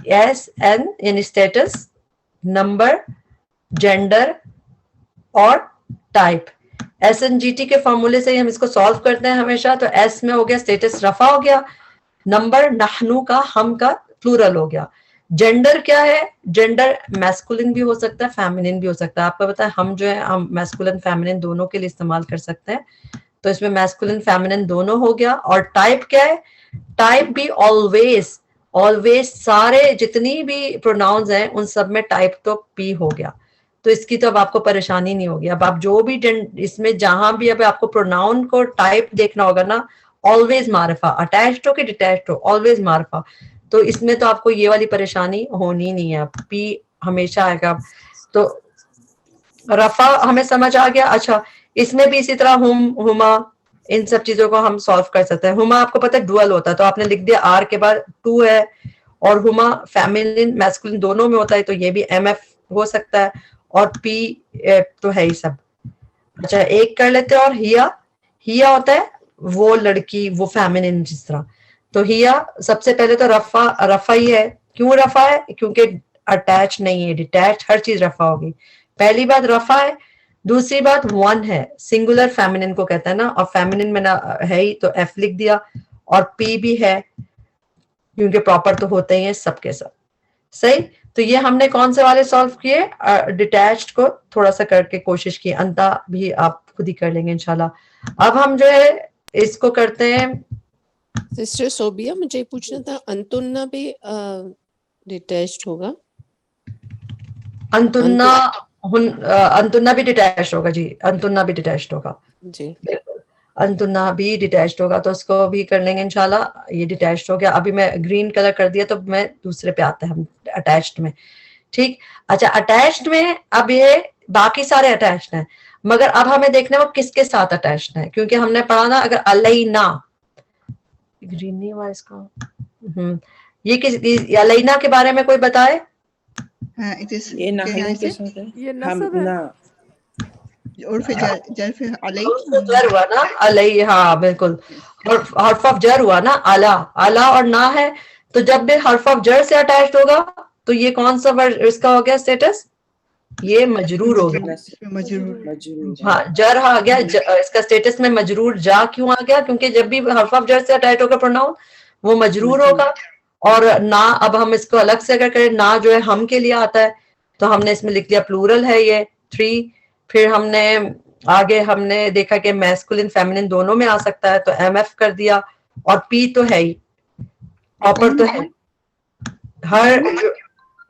S N یعنی اسٹیٹس، نمبر، جینڈر اور type. S N G T کے فارمولے سے ہم اس کو سالو کرتے ہیں ہمیشہ. تو ایس میں ہو گیا اسٹیٹس رفع ہو گیا، نمبر نحنو کا، ہم کا پلورل ہو گیا. جینڈر کیا ہے؟ جینڈر میسکولن بھی ہو سکتا ہے، فیمنن بھی ہو سکتا ہے. آپ کو پتا ہے ہم جو ہے ہم میسکولن فیمنن دونوں کے لیے استعمال کر سکتے ہیں، تو اس میں میسکولن فیمنن دونوں ہو گیا. اور ٹائپ کیا ہے؟ ٹائپ بھی آلویز، آلویز سارے جتنی بھی پروناؤنز ہیں ان سب میں ٹائپ تو پی ہو گیا. تو اس کی تو اب آپ کو پریشانی نہیں ہوگی. اب آپ جو بھی اس میں جہاں بھی اب آپ کو پروناؤن کو ٹائپ دیکھنا ہوگا نا، آلویز معرفہ، اٹیچڈ ہو کہ ڈیٹیچڈ ہو، آلویز معرفہ. تو اس میں تو آپ کو یہ والی پریشانی ہونی نہیں ہے، پی ہمیشہ آئے گا. تو رفع ہمیں سمجھ آ گیا. اچھا، اس میں بھی اسی طرح ہم، ہما، ان سب چیزوں کو ہم سالو کر سکتے ہیں. ہما آپ کو پتہ ہے ڈوئل ہوتا ہے، تو آپ نے لکھ دیا آر کے بعد 2 ہے، اور ہما فیمنن میسکولن دونوں میں ہوتا ہے تو یہ بھی ایم ایف ہو سکتا ہے، اور پی تو ہے ہی سب. اچھا، ایک کر لیتے ہیں. اور ہیا، ہیا ہوتا ہے وہ لڑکی، وہ فیمنن جس طرح. تو ہیا سب سے پہلے تو رفع ہی ہے. کیوں رفع ہے؟ کیونکہ اٹیچ نہیں ہے، ڈیٹیچ ہر چیز رفع ہوگی. پہلی بات رفع ہے. دوسری بات 1 ہے، سنگولر فیمنن کو کہتا ہے نا، اور فیمنن میں نہ ہے ہی تو ایف لکھ دیا. اور پی بھی ہے کیونکہ پراپر تو ہوتے ہی ہیں سب کے سب. صحیح. تو یہ ہم نے کون سے والے سالو کیے؟ ڈیٹیچڈ کو تھوڑا سا کر کے کوشش کی. انتا بھی آپ خود ہی کر لیں گے انشاءاللہ. اب ہم جو ہے اس کو کرتے ہیں سسٹر صوبیہ مجھے پوچھنا تھا انتنا بھی ڈیٹیچڈ ہوگا؟ انتنا بھی ڈیٹیچڈ ہوگا جی، انتنا بھی ڈیٹیچڈ ہوگا جی، انتنا بھی ڈیٹیچڈ ہوگا، تو اس کو بھی کر لیں گے انشاءاللہ. یہ ڈیٹیچڈ ہو گیا. ابھی میں گرین کلر کر دیا تو میں دوسرے پہ آتے ہیں ہم اٹیچڈ میں. ٹھیک. اچھا اٹیچڈ میں اب یہ باقی سارے اٹیچڈ ہیں، مگر اب ہمیں دیکھنا ہے وہ کس کے ساتھ اٹیچڈ ہیں، کیونکہ ہم نے پڑھا نا اگر علینا گرین نہیں ہوا اس کا. یہ کس علینا کے بارے میں کوئی بتائے؟ یہ نحن کے ساتھ ہے، یہ ہم نصب ہے، نہ عرف جرف علی جر ہوا نا علی، ہاں بالکل. اور حرف آف جر ہوا نا اعلی، اعلی اور نہ ہے، تو جب بھی حرف آف جر سے اٹیچڈ ہوگا تو یہ کون سا اس کا ہو گیا اسٹیٹس؟ یہ مجرور ہو گیا. مجرور. ہاں جر آ گیا، اس کا اسٹیٹس میں مجرور جا کیوں آ گیا؟ کیونکہ جب بھی حرف آف جر سے اٹیچ ہوگا پروناؤن وہ مجرور ہوگا. اور نہ اب ہم اس کو الگ سے اگر کریں، نہ جو ہے ہم کے لیے آتا ہے تو ہم نے اس میں لکھ دیا پلورل ہے یہ 3. پھر ہم نے آگے ہم نے دیکھا کہ میسکولن فیمنن دونوں میں آ سکتا ہے تو ایم ایف کر دیا. اور پی تو ہے ہی، پراپر تو ہے ہر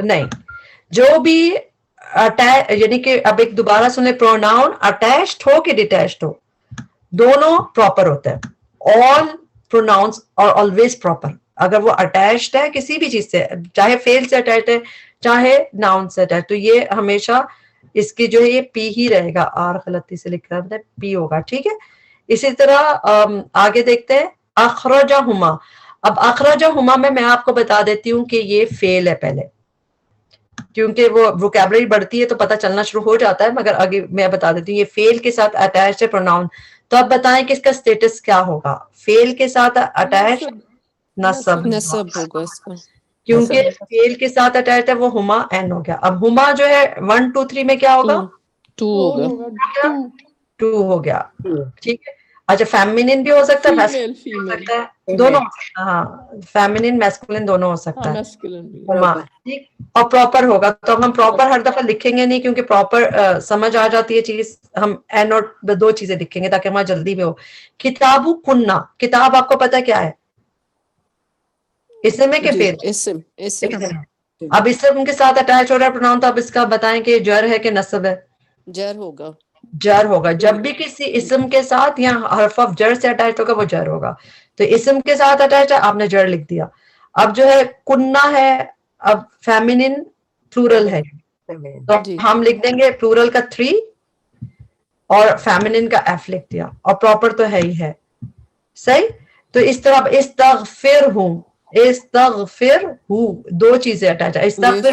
نہیں جو بھی یعنی کہ اب ایک دوبارہ سنیں، پروناؤن اٹیچڈ ہو کہ ڈیٹیچڈ ہو دونوں پراپر ہوتے ہیں. آل پروناؤنس اور آلویز پراپر. اگر وہ اٹیچڈ ہے کسی بھی چیز سے، چاہے فیل سے اٹیچڈ ہے چاہے ناؤن سے اٹیچ، تو یہ ہمیشہ اس کی جو ہے یہ پی ہی رہے گا. آر غلطی سے لکھ رہا ہے پی ہوگا. ٹھیک ہے. اسی طرح آگے دیکھتے ہیں اخرجہما. اب اخرجہما میں آپ کو بتا دیتی ہوں کہ یہ فیل ہے پہلے، کیونکہ وہ ووکیبلری بڑھتی ہے تو پتہ چلنا شروع ہو جاتا ہے، مگر آگے میں بتا دیتی ہوں یہ فیل کے ساتھ اٹیچ ہے پروناؤن. تو اب بتائیں کہ اس کا اسٹیٹس کیا ہوگا؟ فیل کے ساتھ اٹیچ نصب، نصب ہوگا اس کا. کیونکہ فیل کے ساتھ اٹیچ ہے وہ ہما این ہو گیا. اب ہما جو ہے 1 2 3 میں کیا ہوگا؟ 2 ہوگا. 2 ہو گیا. ٹھیک ہے. اچھا فیمینن بھی ہو سکتا ہے، فیمیل دونوں. ہاں فیمینن میسکولن دونوں ہو سکتا ہے. میسکولن بھی. ہما ٹھیک. اور پراپر ہوگا تو اب ہم پراپر ہر دفعہ لکھیں گے نہیں، کیونکہ پراپر سمجھ آ جاتی ہے چیز. ہم این اور 2 چیزیں لکھیں گے تاکہ ہمارا جلدی میں ہو. کتابو کننا، کتاب آپ کو پتہ کیا ہے؟ اسم ہے کہ فعل؟ اسم. اب اسم کے ساتھ اٹیچ ہو رہا ہے پروناؤن، تو اب اس کا بتائیں کہ جر ہے کہ نصب ہے؟ جر ہوگا. جر ہوگا. جب بھی کسی اسم کے ساتھ یا حرف آف جر سے اٹیچ ہوگا وہ جر ہوگا. تو اسم کے ساتھ اٹیچ ہے، آپ نے جر لکھ دیا. اب جو ہے کننا ہے، اب فیمینن پلورل ہے تو ہم لکھ دیں گے پلورل کا 3 اور فیمینن کا ایف لکھ دیا، اور پراپر تو ہے ہی ہے. صحیح. تو اس طرح استغفر ہوں، استغفر ہوں 2 چیزیں اٹیچ ہے. استغفر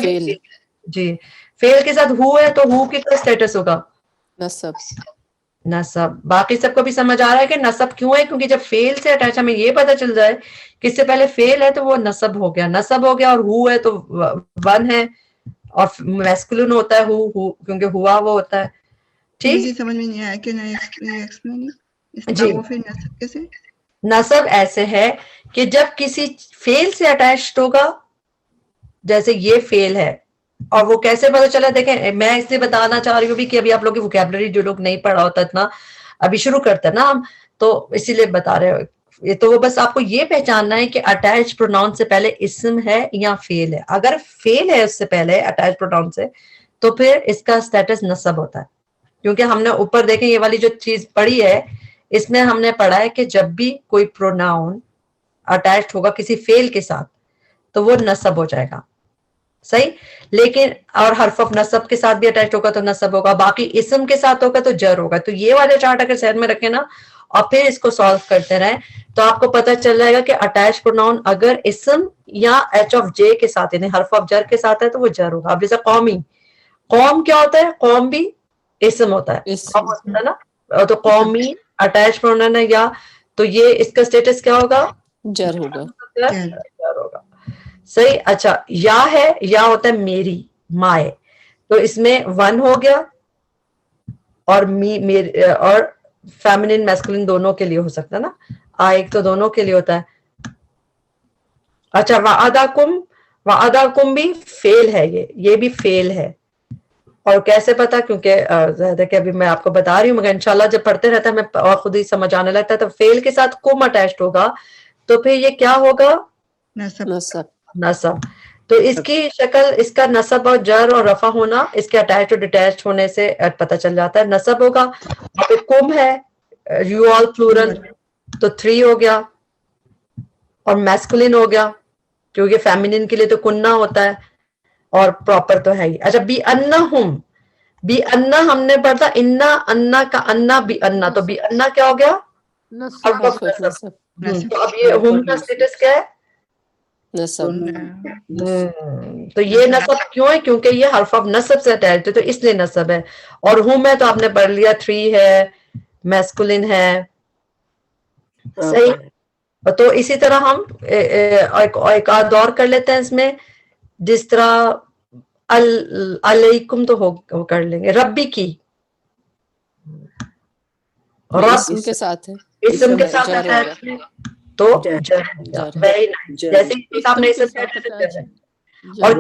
جی فیل کے ساتھ ہو ہے تو ہو کی تو اسٹیٹس ہوگا نصب. نصب. باقی سب کو بھی سمجھ آ رہا ہے کہ نصب کیوں ہے؟ کیونکہ جب فیل سے اٹیچ ہمیں یہ پتہ چل جائے کہ اس سے پہلے فیل ہے تو وہ نصب ہو گیا. نصب ہو گیا اور ہو ہے تو 1 ہے اور میسکولن ہوتا ہے ہو کیونکہ ہوا وہ ہوتا ہے. ٹھیک. مجھے سمجھ میں نہیں آیا کہ ایکسپلین جی نصب کیسے؟ نصب ایسے ہے کہ جب کسی فیل سے اٹیچڈ ہوگا، جیسے یہ فیل ہے، اور وہ کیسے پتہ چلا؟ دیکھیں میں اس لیے بتانا چاہ رہی ہوں بھی کہ ابھی آپ لوگ کی ووکیبلری جو لوگ نہیں پڑھا ہوتا اتنا، ابھی شروع کرتے ہیں نا ہم، تو اسی لیے بتا رہے ہو. تو وہ بس آپ کو یہ پہچاننا ہے کہ اٹیچ پروناؤن سے پہلے اسم ہے یا فیل ہے. اگر فیل ہے اس سے پہلے اٹیچ پروناؤن سے تو پھر اس کا اسٹیٹس نصب ہوتا ہے. کیونکہ ہم نے اوپر دیکھیں یہ والی جو چیز پڑھی ہے اس میں ہم نے پڑھا ہے کہ جب بھی کوئی پروناؤن اٹیچ ہوگا کسی فیل کے ساتھ تو وہ نصب ہو جائے گا. صحیح. لیکن اور حرف آف نصب کے ساتھ بھی اٹیچ ہوگا تو نصب ہوگا، باقی اسم کے ساتھ ہوگا تو جر ہوگا. تو یہ والے چارٹ اگر ذہن میں رکھیں نا اور پھر اس کو سالو کرتے رہیں تو آپ کو پتہ چل جائے گا کہ اٹیچ پروناؤن اگر اسم یا ایچ آف جے کے ساتھ یعنی حرف آف جر کے ساتھ ہے تو وہ جر ہوگا. اب جیسے قومی، قوم کیا ہوتا ہے؟ قوم بھی اسم ہوتا ہے. قوم ہوتا ہے نا، تو قومی اٹیچ پروناؤن ہے یا، تو یہ اس کا اسٹیٹس کیا ہوگا؟ جر ہوگا. جر ہوگا. صحیح. اچھا یا ہے، یا ہوتا ہے میری، مائے، تو اس میں 1 ہو گیا اور اور فیمینن میسکولن دونوں کے لیے ہو سکتا ہے نا. ایک تو دونوں کے لیے ہوتا ہے. اچھا وعدکم، وعدکم بھی فیل ہے، یہ بھی فیل ہے. اور کیسے پتا؟ کیونکہ زیادہ کہ ابھی میں آپ کو بتا رہی ہوں مگر انشاءاللہ جب پڑھتے رہتا ہے میں اور خود ہی سمجھ آنے لگتا ہے. تو فیل کے ساتھ کم اٹیچڈ ہوگا تو پھر یہ کیا ہوگا؟ نصب. نصب. نصب. تو اس کی شکل، اس کا نصب اور جر اور رفع ہونا اس کے اٹیچ اور ڈیٹیچ ہونے سے پتہ چل جاتا ہے. نصب ہوگا اور پھر کم ہے یو آل پلورل تو 3 ہو گیا اور میسکولن ہو گیا کیونکہ فیمینن کے لیے تو کننا ہوتا ہے اور پراپر تو ہے ہی. اچھا بی انہم، بی انا ہم نے پڑھا تھا انا، انا کا انا بی انا، تو بی انا کیا ہو گیا؟ حرف نصب. تو اب یہ ہم کا اسٹیٹس کیا ہے؟ نصب. تو یہ نصب کیوں ہے؟ کیونکہ یہ حرف آف نصب سے اٹیچ ہے تو اس لیے نصب ہے. اور ہم ہے تو آپ نے پڑھ لیا 3 ہے، میسکولن ہے. صحیح. تو اسی طرح ہم ایک آدھ اور کر لیتے ہیں اس میں، جس طرح علیکم تو ہو کر لیں گے. ربی کی اسم کے ساتھ ہے، اسم کے ساتھ جر ہو گیا. attached ہے تو جر. Very nice. جیسے کہ آپ نے اسم کے ساتھ ہے. اور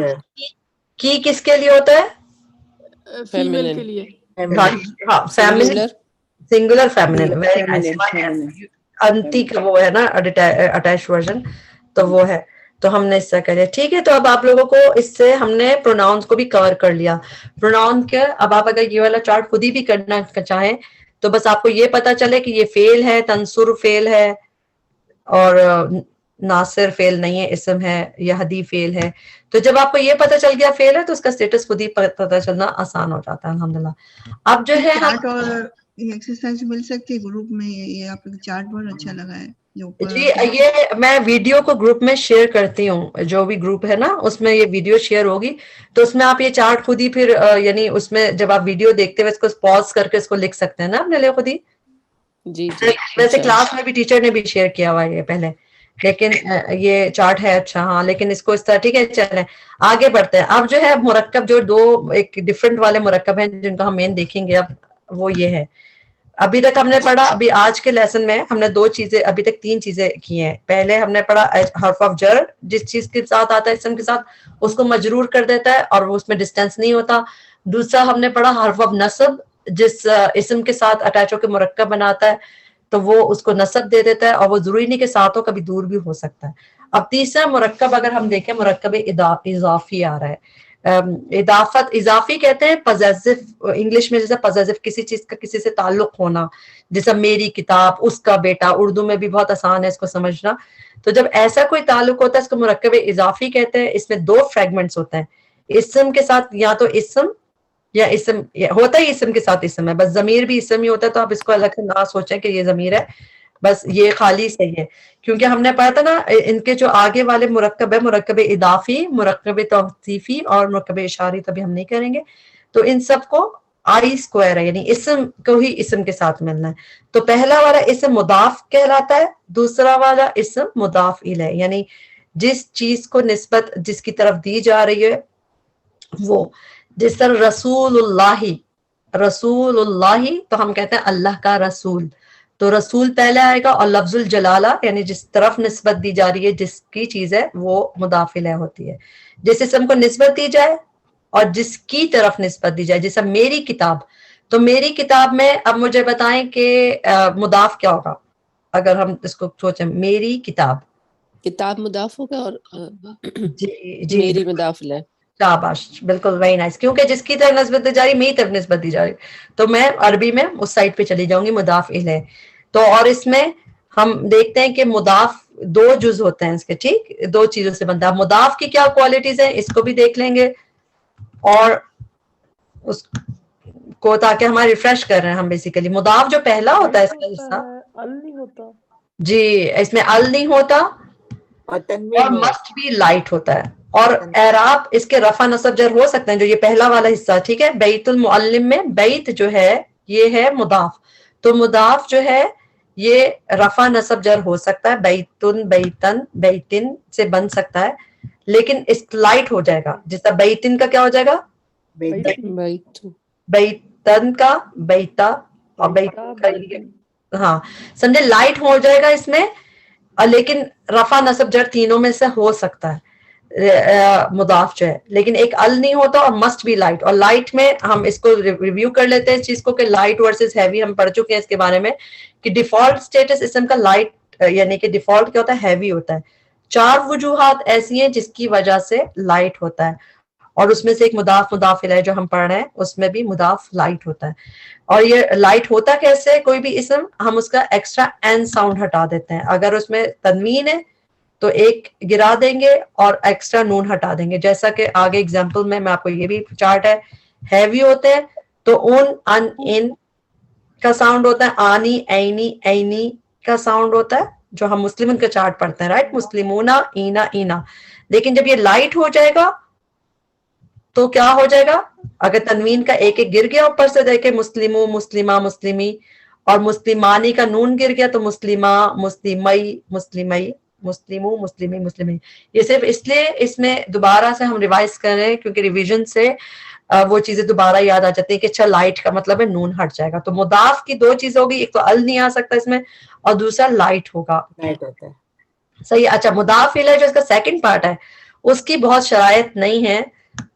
کی کس کے لیے ہوتا ہے؟ فیمینن کے لیے. ہاں feminine, singular feminine. Very nice. انتی کا وہ ہے نا اٹیچ ورژن تو وہ ہے. تو ہم نے اس سے کرے. ٹھیک ہے. تو اب آپ لوگوں کو اس سے ہم نے پروناؤنس کو بھی کور کر لیا. پروناؤن کے اب آپ اگر یہ والا چارٹ خود ہی بھی کرنا چاہیں تو بس آپ کو یہ پتا چلے کہ یہ فعل ہے، تنصر فعل ہے اور ناصر فعل نہیں ہے، اسم ہے، یہدی فعل ہے. تو جب آپ کو یہ پتا چل گیا فعل ہے تو اس کا اسٹیٹس خود ہی پتا چلنا آسان ہو جاتا ہے الحمدللہ. اب جو ہے چارٹ اور ایکسرسائز مل سکتی ہے گروپ میں. یہ آپ کا چارٹ بہت اچھا لگا ہے جو جی. یہ میں ویڈیو کو گروپ میں شیئر کرتی ہوں، جو بھی گروپ ہے نا اس میں یہ ویڈیو شیئر ہوگی تو اس میں آپ یہ چارٹ خود ہی پھر یعنی اس میں جب آپ ویڈیو دیکھتے ہوئے اس کو پاز کر کے اس کو لکھ سکتے ہیں نا اپنے لیے خود ہی. جی ویسے کلاس میں بھی ٹیچر نے بھی شیئر کیا ہوا ہے یہ پہلے، لیکن یہ چارٹ ہے اچھا. ہاں لیکن اس کو اس طرح. ٹھیک ہے چلیں آگے بڑھتے ہیں. اب جو ہے مرکب جو دو ایک ڈفرنٹ والے مرکب ہیں جن کا ہم مین دیکھیں گے اب وہ یہ ہے. ابھی تک ہم نے پڑھا، ابھی آج کے لیسن میں ہم نے 2 چیزیں، ابھی تک 3 چیزیں کی ہیں. پہلے ہم نے پڑھا حرف آف جر، جس چیز کے ساتھ آتا ہے اسم کے ساتھ اس کو مجرور کر دیتا ہے اور وہ اس میں ڈسٹینس نہیں ہوتا. دوسرا ہم نے پڑھا حرف آف نصب، جس اسم کے ساتھ اٹیچ ہو کے مرکب بناتا ہے تو وہ اس کو نصب دے دیتا ہے اور وہ ضروری نہیں کہ ساتھ ہو، کبھی دور بھی ہو سکتا ہے. اب تیسرا مرکب اگر ہم دیکھیں مرکب اضافی آ رہا ہے. اضافت، اضافی کہتے ہیں پوزیسو، انگلش میں جیسے پوزیسو کسی چیز کا کسی سے تعلق ہونا، جیسا میری کتاب، اس کا بیٹا. اردو میں بھی بہت آسان ہے اس کو سمجھنا. تو جب ایسا کوئی تعلق ہوتا ہے اس کو مرکب اضافی کہتے ہیں. اس میں 2 فریگمنٹس ہوتے ہیں. اسم کے ساتھ یا تو اسم یا اسم ہوتا ہی اسم کے ساتھ اسم ہے، بس ضمیر بھی اسم ہی ہوتا ہے تو آپ اس کو الگ سے نہ سوچیں کہ یہ ضمیر ہے، بس یہ خالی صحیح ہے. کیونکہ ہم نے پڑھا تھا نا ان کے جو آگے والے مرکب ہے، مرکب اضافی، مرکب توصیفی اور مرکب اشاری تبھی ہم نہیں کریں گے. تو ان سب کو آئی اسکوائر ہے، یعنی اسم کو ہی اسم کے ساتھ ملنا ہے. تو پہلا والا اسم مضاف کہلاتا ہے، دوسرا والا اسم مضاف الیہ، یعنی جس چیز کو نسبت جس کی طرف دی جا رہی ہے وہ. جس طرح رسول اللہ، رسول اللہ تو ہم کہتے ہیں اللہ کا رسول، تو رسول پہلے آئے گا اور لفظ الجلالہ یعنی جس طرف نسبت دی جا رہی ہے جس کی چیز ہے وہ مضاف الیہ ہوتی ہے. جس اسم کو نسبت دی جائے اور جس کی طرف نسبت دی جائے، جیسا میری کتاب، تو میری کتاب میں اب مجھے بتائیں کہ مضاف کیا ہوگا اگر ہم اس کو سوچیں. میری کتاب، کتاب مضاف ہوگا اور جی میری مضاف الیہ. شاباش، بالکل ویری نائس. کیونکہ جس کی طرف نسبت دی جا رہی میری طرف نسبت دی جا رہی تو میں عربی میں اس سائڈ پہ چلی جاؤں گی مضاف الیہ. تو اور اس میں ہم دیکھتے ہیں کہ مضاف 2 جز ہوتے ہیں اس کے. ٹھیک، 2 چیزوں سے بنتا ہے. مضاف کی کیا کوالٹیز ہیں اس کو بھی دیکھ لیں گے اور اس کو تاکہ ہمارا ریفریش کر رہے ہیں ہم. بیسیکلی مضاف جو پہلا ہوتا ہے اس کا حصہ، جی اس میں ال نہیں ہوتا اور مسٹ بھی لائٹ ہوتا ہے. اور اعراب اس کے رفع نصب جر ہو سکتے ہیں جو یہ پہلا والا حصہ. ٹھیک ہے. بیت المعلم میں بیت جو ہے یہ ہے مضاف، تو مضاف جو ہے یہ رفع نصب جر ہو سکتا ہے. بیتن، بیتن، بیتن سے بن سکتا ہے لیکن اس لائٹ ہو جائے گا. جس طرح بیتن کا کیا ہو جائے گا؟ بیتن کا بیتا اور بیتن کا، ہاں سمجھے، لائٹ ہو جائے گا اس میں. لیکن رفع نصب جر تینوں میں سے ہو سکتا ہے مضاف جو ہے، لیکن ایک ال نہیں ہوتا اور مسٹ بھی لائٹ. اور لائٹ میں ہم اس کو ریویو کر لیتے ہیں اس چیز کو کہ لائٹ ورسز ہیوی ہم پڑھ چکے ہیں اس کے بارے میں کہ ڈیفالٹ اسٹیٹس اسم کا لائٹ یعنی کہ ڈیفالٹ کیا ہوتا ہے؟ ہیوی ہوتا ہے. 4 وجوہات ایسی ہیں جس کی وجہ سے لائٹ ہوتا ہے, اور اس میں سے ایک مضاف مضاف الیہ جو ہم پڑھ رہے ہیں اس میں بھی مضاف لائٹ ہوتا ہے. اور یہ لائٹ ہوتا کیسے؟ کوئی بھی اسم ہم اس کا ایکسٹرا این ساؤنڈ ہٹا دیتے ہیں. اگر اس میں تنوین ہے تو ایک گرا دیں گے اور ایکسٹرا نون ہٹا دیں گے, جیسا کہ آگے اگزامپل میں آپ کو یہ بھی چارٹ ہے. ہیوی ہوتے ہیں تو اون ان ان کا ساؤنڈ ہوتا ہے, آنی اینی اینی کا ساؤنڈ ہوتا ہے جو ہم مسلمن کا چارٹ پڑھتے ہیں, رائٹ, مسلمونا اینا اینا. لیکن جب یہ لائٹ ہو جائے گا تو کیا ہو جائے گا؟ اگر تنوین کا ایک ایک گر گیا اوپر سے دیکھیں, مسلمو مسلمہ مسلمی, اور مسلمانی کا نون گر گیا تو مسلمہ مسلمئی مسلمئی مسلمو مسلمی مسلمی. یہ صرف اس لیے اس میں دوبارہ سے ہم ریوائز کر رہے ہیں کیونکہ ریویژن سے وہ چیزیں دوبارہ یاد آ جاتی ہیں کہ اچھا لائٹ کا مطلب ہے نون ہٹ جائے گا. تو مضاف کی 2 چیز ہوگی, ایک تو ال نہیں آ سکتا اس میں, اور دوسرا لائٹ ہوگا. صحیح. اچھا مضاف الیہ جو اس کا سیکنڈ پارٹ ہے اس کی بہت شرائط نہیں ہے.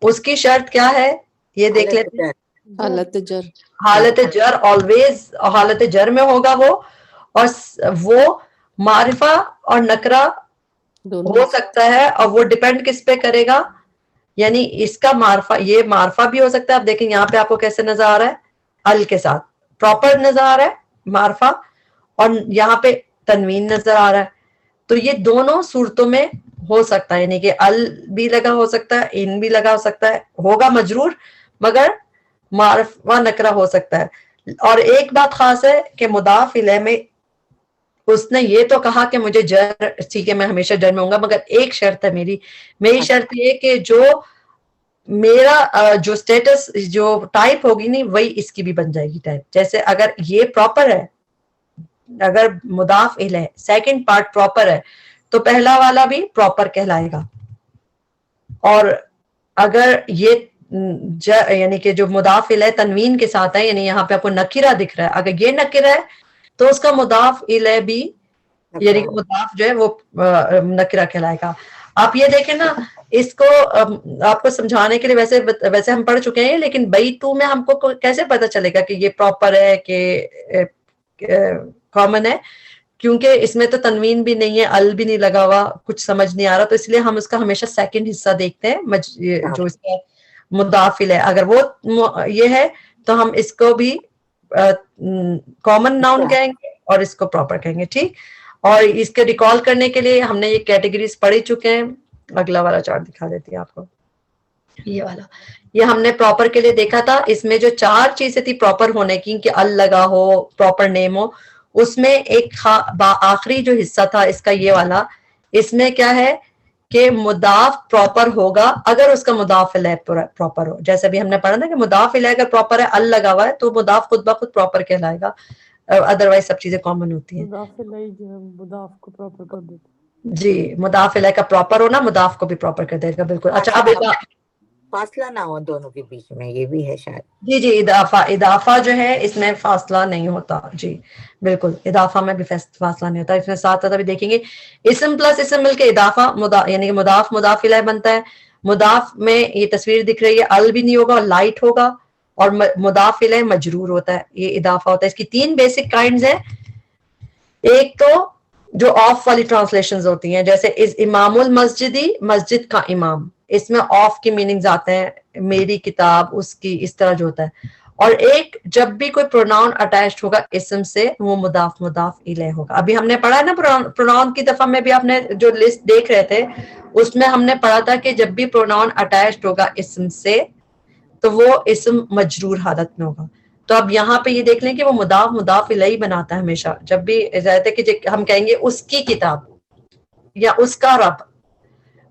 اس کی شرط کیا ہے یہ دیکھ لیتے ہیں. حالت جر, حالت جر آلویز حالت جر میں ہوگا وہ, اور وہ معرفہ اور نکرہ ہو سکتا ہے, اور وہ ڈیپینڈ کس پہ کرے گا؟ یعنی اس کا معرفہ, یہ معرفہ بھی ہو سکتا ہے. آپ دیکھیں یہاں پہ آپ کو کیسے نظر آ رہا ہے, ال کے ساتھ پراپر نظر آ رہا ہے معرفہ, اور یہاں پہ تنوین نظر آ رہا ہے. تو یہ دونوں صورتوں میں ہو سکتا ہے, یعنی کہ ال بھی لگا ہو سکتا ہے, ان بھی لگا ہو سکتا ہے, ہوگا مجرور مگر معرفہ نکرہ ہو سکتا ہے. اور ایک بات خاص ہے کہ مضاف الیہ میں اس نے یہ تو کہا کہ مجھے جر, ٹھیک ہے میں ہمیشہ جر میں ہوں گا, مگر ایک شرط ہے میری شرط یہ کہ جو میرا جو سٹیٹس جو ٹائپ ہوگی نہیں وہی اس کی بھی بن جائے گی ٹائپ. جیسے اگر یہ پراپر ہے, اگر مضاف الیہ سیکنڈ پارٹ پراپر ہے تو پہلا والا بھی پراپر کہلائے گا. اور اگر یہ یعنی کہ جو مضاف الیہ تنوین کے ساتھ ہے, یعنی یہاں پہ آپ کو نکرہ دکھ رہا ہے, اگر یہ نکرہ ہے تو اس کا مضاف الیہ بھی یعنی کہ مضاف جو ہے وہ نکرہ کہلائے گا. آپ یہ دیکھیں نا, اس کو آپ کو سمجھانے کے لیے ویسے ہم پڑھ چکے ہیں, لیکن بئی 2 میں ہم کو کیسے پتا چلے گا کہ یہ پراپر ہے کہ کامن ہے, کیونکہ اس میں تو تنوین بھی نہیں ہے, ال بھی نہیں لگا ہوا, کچھ سمجھ نہیں آ رہا, تو اس لیے ہم اس کا ہمیشہ سیکنڈ حصہ دیکھتے ہیں جو اس کا مضاف الیہ. اگر وہ یہ ہے تو ہم اس کو بھی کامن ناؤن کہیں گے اور اس کو پراپر کہیں گے, ٹھیک. اور اس کے ریکال کرنے کے لیے ہم نے یہ کیٹیگریز پڑھ ہی چکے ہیں. اگلا والا چارٹ دکھا دیتی ہے آپ کو, یہ والا, یہ ہم نے پراپر کے لیے دیکھا تھا. اس میں جو 4 چیزیں تھی پراپر ہونے کی کہ ال لگا ہو, پراپر نیم ہو, اس میں ایک آخری جو حصہ تھا اس کا یہ والا, اس میں کیا ہے کہ مضاف پراپر ہوگا اگر اس کا مضاف الیہ پراپر ہو. جیسے بھی ہم نے پڑھا نا کہ مضاف الیہ اگر پراپر ہے, ال لگا ہوا ہے, تو مضاف خود بخود پراپر کہلائے گا, ادروائز سب چیزیں کامن ہوتی ہیں. مضاف الیہ جو ہے مضاف کو پراپر کر دیتا ہے. جی مضاف الیہ کا پراپر ہونا مضاف کو بھی پراپر کر دے گا, بالکل. اچھا اب فاصلہ نہ ہو دونوں کے بیچ میں, یہ بھی ہے شاید. جی اضافہ جو ہے اس میں فاصلہ نہیں ہوتا. جی بالکل, اضافہ میں بھی فاصلہ نہیں ہوتا. اس میں ساتھ ساتھ ابھی دیکھیں گے اسم پلس اسم مل کے اضافہ یعنی کہ مضاف مضاف الیہ بنتا ہے. مضاف میں یہ تصویر دکھ رہی ہے, ال بھی نہیں ہوگا اور لائٹ ہوگا, اور مضاف الیہ مجرور ہوتا ہے, یہ اضافہ ہوتا ہے. اس کی 3 بیسک کائنڈز ہیں. ایک تو جو آف والی ٹرانسلیشنز ہوتی ہیں, جیسے امام المسجدی, مسجد کا امام, اس میں آف کی میننگز آتے ہیں, میری کتاب, اس کی, اس طرح جو ہوتا ہے. اور ایک جب بھی کوئی پروناؤن اٹیچڈ ہوگا اسم سے وہ مضاف الیہ ہوگا. ابھی ہم نے پڑھا ہے نا پروناؤن کی دفعہ میں بھی, آپ نے جو لسٹ دیکھ رہے تھے اس میں ہم نے پڑھا تھا کہ جب بھی پروناؤن اٹیچڈ ہوگا اسم سے تو وہ اسم مجرور حالت میں ہوگا. تو اب یہاں پہ یہ دیکھ لیں کہ وہ مضاف الیہ بناتا ہے ہمیشہ. جب بھی ظاہر ہے کہ ہم کہیں گے اس کی کتاب یا اس کا رب,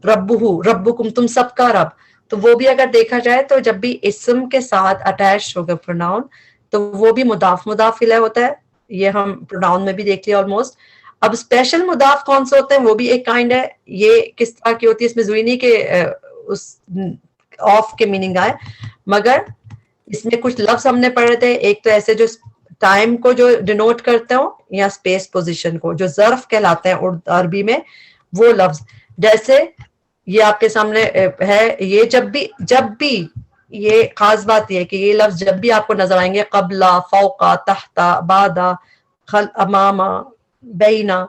ربہ ربکم, تم سب کا رب, تو وہ بھی اگر دیکھا جائے تو جب بھی اسم کے ساتھ اٹیچ ہوگا پروناؤن تو وہ بھی مضاف الیہ ہوتا ہے. یہ ہم پروناؤن میں بھی دیکھ لیا آلموسٹ. اب اسپیشل مضاف کون سے ہوتے ہیں وہ بھی ایک کائنڈ ہے. یہ کس طرح کی ہوتی ہے, اس میں ضروری نہیں کہ اس آف کے میننگ آئے, مگر اس میں کچھ لفظ ہم نے پڑھے تھے. ایک تو ایسے جو ٹائم کو جو ڈینوٹ کرتے ہوں یا اسپیس پوزیشن کو, جو ظرف کہلاتے ہیں عربی میں, وہ لفظ. جیسے یہ آپ کے سامنے ہے, یہ جب بھی یہ خاص بات یہ ہے کہ یہ لفظ جب بھی آپ کو نظر آئیں گے, قبلہ, فوقہ, تحت, بعد, امامہ, بینا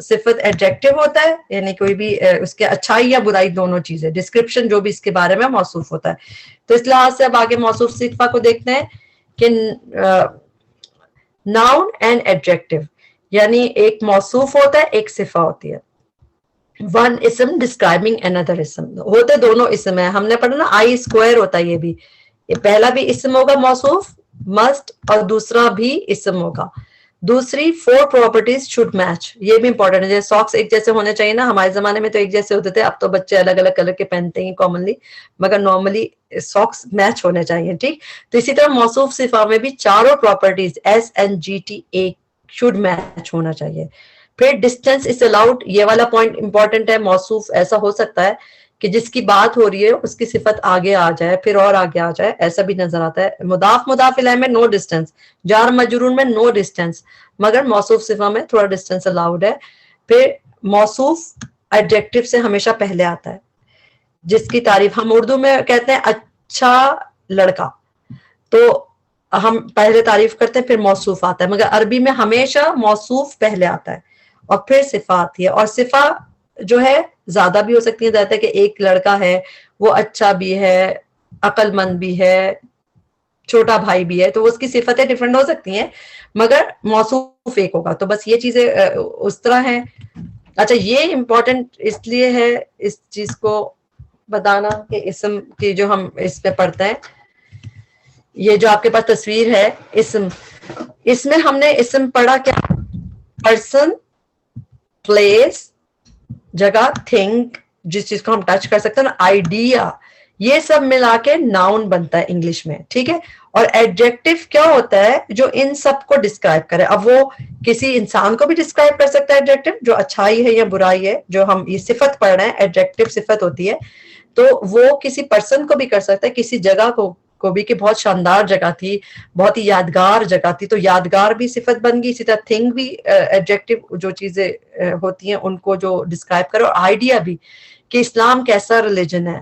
صفت ایڈجیکٹو ہوتا ہے، یعنی کوئی بھی اس کے اچھائی یا برائی دونوں چیزیں، ڈسکرپشن جو بھی اس کے بارے میں موصوف ہوتا ہے. تو اس لحاظ سے اب آگے موصوف صفہ کو دیکھتے ہیں کہ ناؤن اینڈ ایڈجیکٹو، یعنی ایک موصوف ہوتا ہے، ایک صفہ ہوتی ہے. ون اسم ڈسکرائبنگ another اسم، ہوتے دونوں اسم ہیں. ہم نے پڑھا نا آئی اسکوائر ہوتا ہے، یہ پہلا بھی اسم ہوگا موصوف مسٹ، اور دوسرا بھی اسم ہوگا. دوسری 4 پراپرٹیز شوڈ میچ، یہ بھی امپورٹنٹ ہے. جیسے ساکس ایک جیسے ہونے چاہیے نا، ہمارے زمانے میں تو ایک جیسے ہوتے تھے، اب تو بچے الگ الگ کلر کے پہنتے ہیں کامنلی، مگر نارملی ساکس میچ ہونے چاہیے. ٹھیک، تو اسی طرح موصوف صفہ میں بھی چاروں properties S N G T A should match ہونا چاہیے. پھر ڈسٹینس از الاؤڈ، یہ والا پوائنٹ امپورٹنٹ ہے. موصوف ایسا ہو سکتا ہے کہ جس کی بات ہو رہی ہے اس کی صفت آگے آ جائے، پھر اور آگے آ جائے، ایسا بھی نظر آتا ہے. مضاف مضاف الیہ میں نو ڈسٹینس، جار مجرور میں نو ڈسٹینس، مگر موصوف صفہ میں تھوڑا ڈسٹینس الاؤڈ ہے. پھر موصوف ایڈجیکٹو سے ہمیشہ پہلے آتا ہے، جس کی تعریف ہم اردو میں کہتے ہیں اچھا لڑکا، تو ہم پہلے تعریف کرتے ہیں پھر موصوف آتا ہے، مگر عربی میں ہمیشہ موصوف پہلے آتا ہے اور پھر صفہ آتی ہے. اور صفہ جو ہے زیادہ بھی ہو سکتی ہے، زیادہ کہ ایک لڑکا ہے وہ اچھا بھی ہے، عقل مند بھی ہے، چھوٹا بھائی بھی ہے، تو اس کی صفتیں ڈفرنٹ ہو سکتی ہیں، مگر موصوف ایک ہوگا. تو بس یہ چیزیں اس طرح ہیں. اچھا، یہ امپورٹنٹ اس لیے ہے اس چیز کو بتانا کہ اسم کی جو ہم اس پہ پڑھتے ہیں، یہ جو آپ کے پاس تصویر ہے اسم، اس میں ہم نے اسم پڑھا کیا؟ پرسن، پلیس، جگہ، تھنگ، جس چیز کو ہم ٹچ کر سکتے ہیں نا، آئیڈیا، یہ سب ملا کے ناؤن بنتا ہے انگلش میں. ٹھیک ہے، اور ایڈجیکٹو کیا ہوتا ہے؟ جو ان سب کو ڈسکرائب کرے. اب وہ کسی انسان کو بھی ڈسکرائب کر سکتا ہے ایڈجیکٹو، جو اچھائی ہے یا برائی ہے، جو ہم یہ صفت پڑھ رہے ہیں ایڈجیکٹو صفت ہوتی ہے، تو وہ کسی پرسن کو بھی کر سکتا ہے، کسی جگہ کو بھی کہ بہت شاندار جگہ تھی، بہت ہی یادگار جگہ تھی، تو یادگار بھی صفت بن گئی. اسی طرح تھنگ بھی ایڈجیکٹو، جو چیزیں ہوتی ہیں ان کو جو ڈسکرائب کرو. اور آئیڈیا بھی کہ اسلام کیسا ریلیجن ہے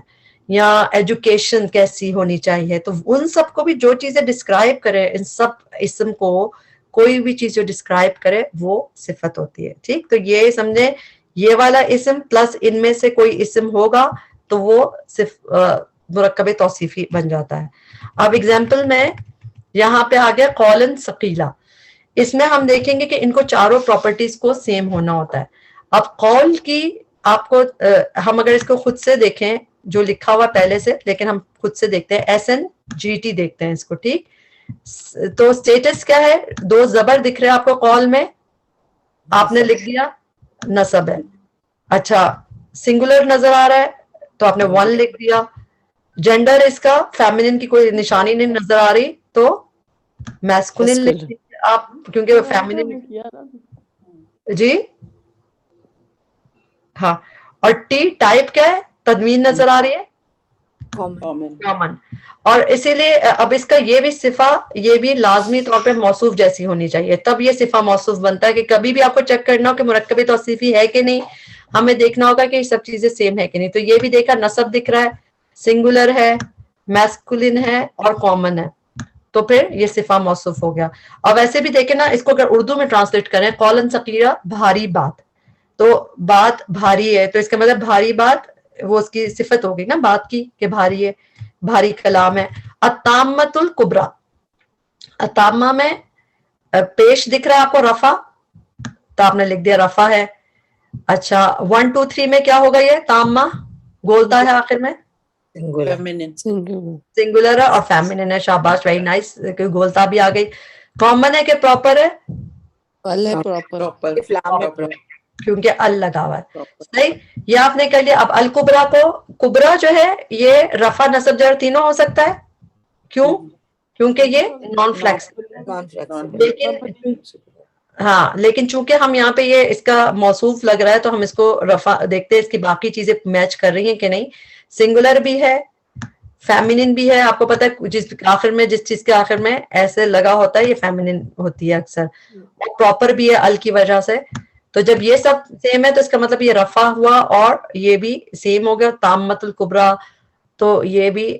یا ایجوکیشن کیسی ہونی چاہیے، تو ان سب کو بھی جو چیزیں ڈسکرائب کرے، ان سب اسم کو کوئی بھی چیز جو ڈسکرائب کرے وہ صفت ہوتی ہے. ٹھیک، تو یہ سمجھیں یہ والا اسم پلس ان میں سے کوئی اسم ہوگا تو وہ صرف مرکب توصیفی بن جاتا ہے. اب ایگزامپل میں یہاں پہ آ گیا قولن ثقیلا، اس میں ہم دیکھیں گے کہ ان کو چاروں پراپرٹیز کو سیم ہونا ہوتا ہے. اب قول کی آپ کو ہم اگر اس کو خود سے دیکھیں جو لکھا ہوا پہلے سے، لیکن ہم خود سے دیکھتے ہیں ایس این جی ٹی دیکھتے ہیں اس کو. ٹھیک، تو اسٹیٹس کیا ہے؟ 2 زبر دکھ رہے ہیں آپ کو قول میں، آپ نے لکھ دیا نصب ہے. اچھا، سنگولر نظر آ رہا ہے تو آپ نے 1 لکھ دیا. جینڈر اس کا فیمنن کی کوئی نشانی نہیں نظر آ رہی تو میسکولن لکھ دیجیے آپ، کیونکہ فیمنن. جی ہاں، اور ٹی ٹائپ کیا ہے؟ تنوین نظر آ رہی ہے، کامن. اور اسی لیے اب اس کا یہ بھی صفہ، یہ بھی لازمی طور پہ موصوف جیسی ہونی چاہیے، تب یہ صفہ موصوف بنتا ہے. کہ کبھی بھی آپ کو چیک کرنا ہو کہ مرکب توصیفی ہے کہ نہیں، ہمیں دیکھنا ہوگا کہ یہ سب چیزیں سیم ہے کہ نہیں. تو یہ بھی دیکھا، نصب دکھ رہا ہے، سنگولر ہے، میسکولن ہے اور کامن ہے، تو پھر یہ صفہ موصوف ہو گیا. اور ویسے بھی دیکھیں نا، اس کو اگر اردو میں ٹرانسلیٹ کریں، قولن ثقیلا، بھاری بات، تو بات بھاری ہے تو اس کا مطلب بھاری بات وہ اس کی صفت ہوگی نا بات کی کہ بھاری ہے، بھاری کلام ہے. التامۃ الکبریٰ، التامہ میں پیش دکھ رہا ہے آپ کو رفع، تو آپ نے لکھ دیا رفع ہے. اچھا، 1 2 3 میں کیا ہوگا؟ یہ تامہ گولتا ہے آخر میں، سنگولر ہے اور فیمنن ہے. شاباش، ویری نائس، گولتا بھی آ گئی. کامن ہے کہ پراپر ہے؟ کیونکہ ال لگا ہوا ہے. صحیح، یہ آپ نے کر لیا. اب الکبریٰ کو، کبریٰ جو ہے یہ رفع نصب جر تینوں ہو سکتا ہے. کیوں؟ کیونکہ یہ نان فلیکسبل. لیکن ہاں، لیکن چونکہ ہم یہاں پہ یہ اس کا موصوف لگ رہا ہے تو ہم اس کو رفع دیکھتے ہیں اس کی باقی چیزیں میچ کر رہی ہیں کہ نہیں. سنگولر بھی ہے، فیمنن بھی ہے. آپ کو پتا ہے جس آخر میں، جس چیز کے آخر میں ایسے لگا ہوتا ہے یہ فیمنن ہوتی ہے اکثر. پراپر بھی ہے ال کی وجہ سے. تو جب یہ سب سیم ہے تو اس کا مطلب یہ رفع ہوا اور یہ بھی سیم ہو گیا. تامۃ الکبریٰ، تو یہ بھی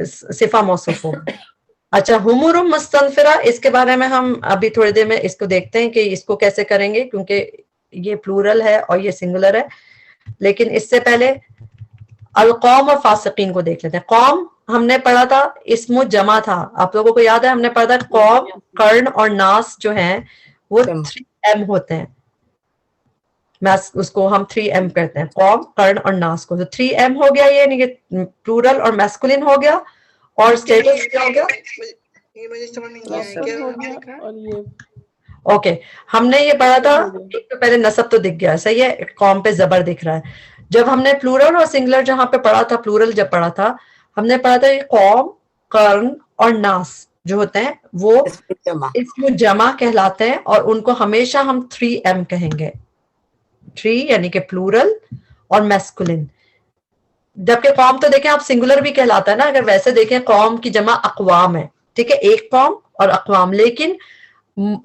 صفہ موصوف ہوگا. اچھا، حمر مستنفرہ، اس کے بارے میں ہم ابھی تھوڑی دیر میں اس کو دیکھتے ہیں کہ اس کو کیسے کریں گے، کیونکہ یہ پلورل ہے اور یہ سنگولر ہے. لیکن اس سے پہلے القوم اور فاسقین کو دیکھ لیتے ہیں. قوم ہم نے پڑھا تھا اسم جمع تھا, آپ لوگوں کو یاد ہے ہم نے پڑھا تھا قوم, قرن اور ناس جو ہیں وہ 3M ہوتے ہیں. اس کو ہم 3M کرتے ہیں, قوم, قرن اور ناس کو. تو 3M ہو گیا, یہ یعنی کہ پلورل اور میسکولن ہو گیا. اور اسٹیٹس کیا ہو گیا؟ یہ مجھے سمجھ نہیں آیا کیا ہو گیا اور یہ اوکے, ہم نے یہ پڑھا تھا ایک تو پہلے نصب تو دکھ گیا, صحیح ہے, قوم پہ زبر دکھ رہا ہے. جب ہم نے پلورل اور سنگولر جہاں پہ پڑھا تھا, پلورل جب پڑھا تھا ہم نے پڑھا تھا یہ قوم, قرن اور ناس جو ہوتے ہیں وہ اسم جمع کہلاتے ہیں, اور ان کو ہمیشہ ہم 3M کہیں گے. 3 یعنی کہ پلورل اور میسکولن. جبکہ قوم تو دیکھیں آپ سنگولر بھی کہلاتا ہے نا, اگر ویسے دیکھیں قوم کی جمع اقوام ہے, ٹھیک ہے, ایک قوم اور اقوام. لیکن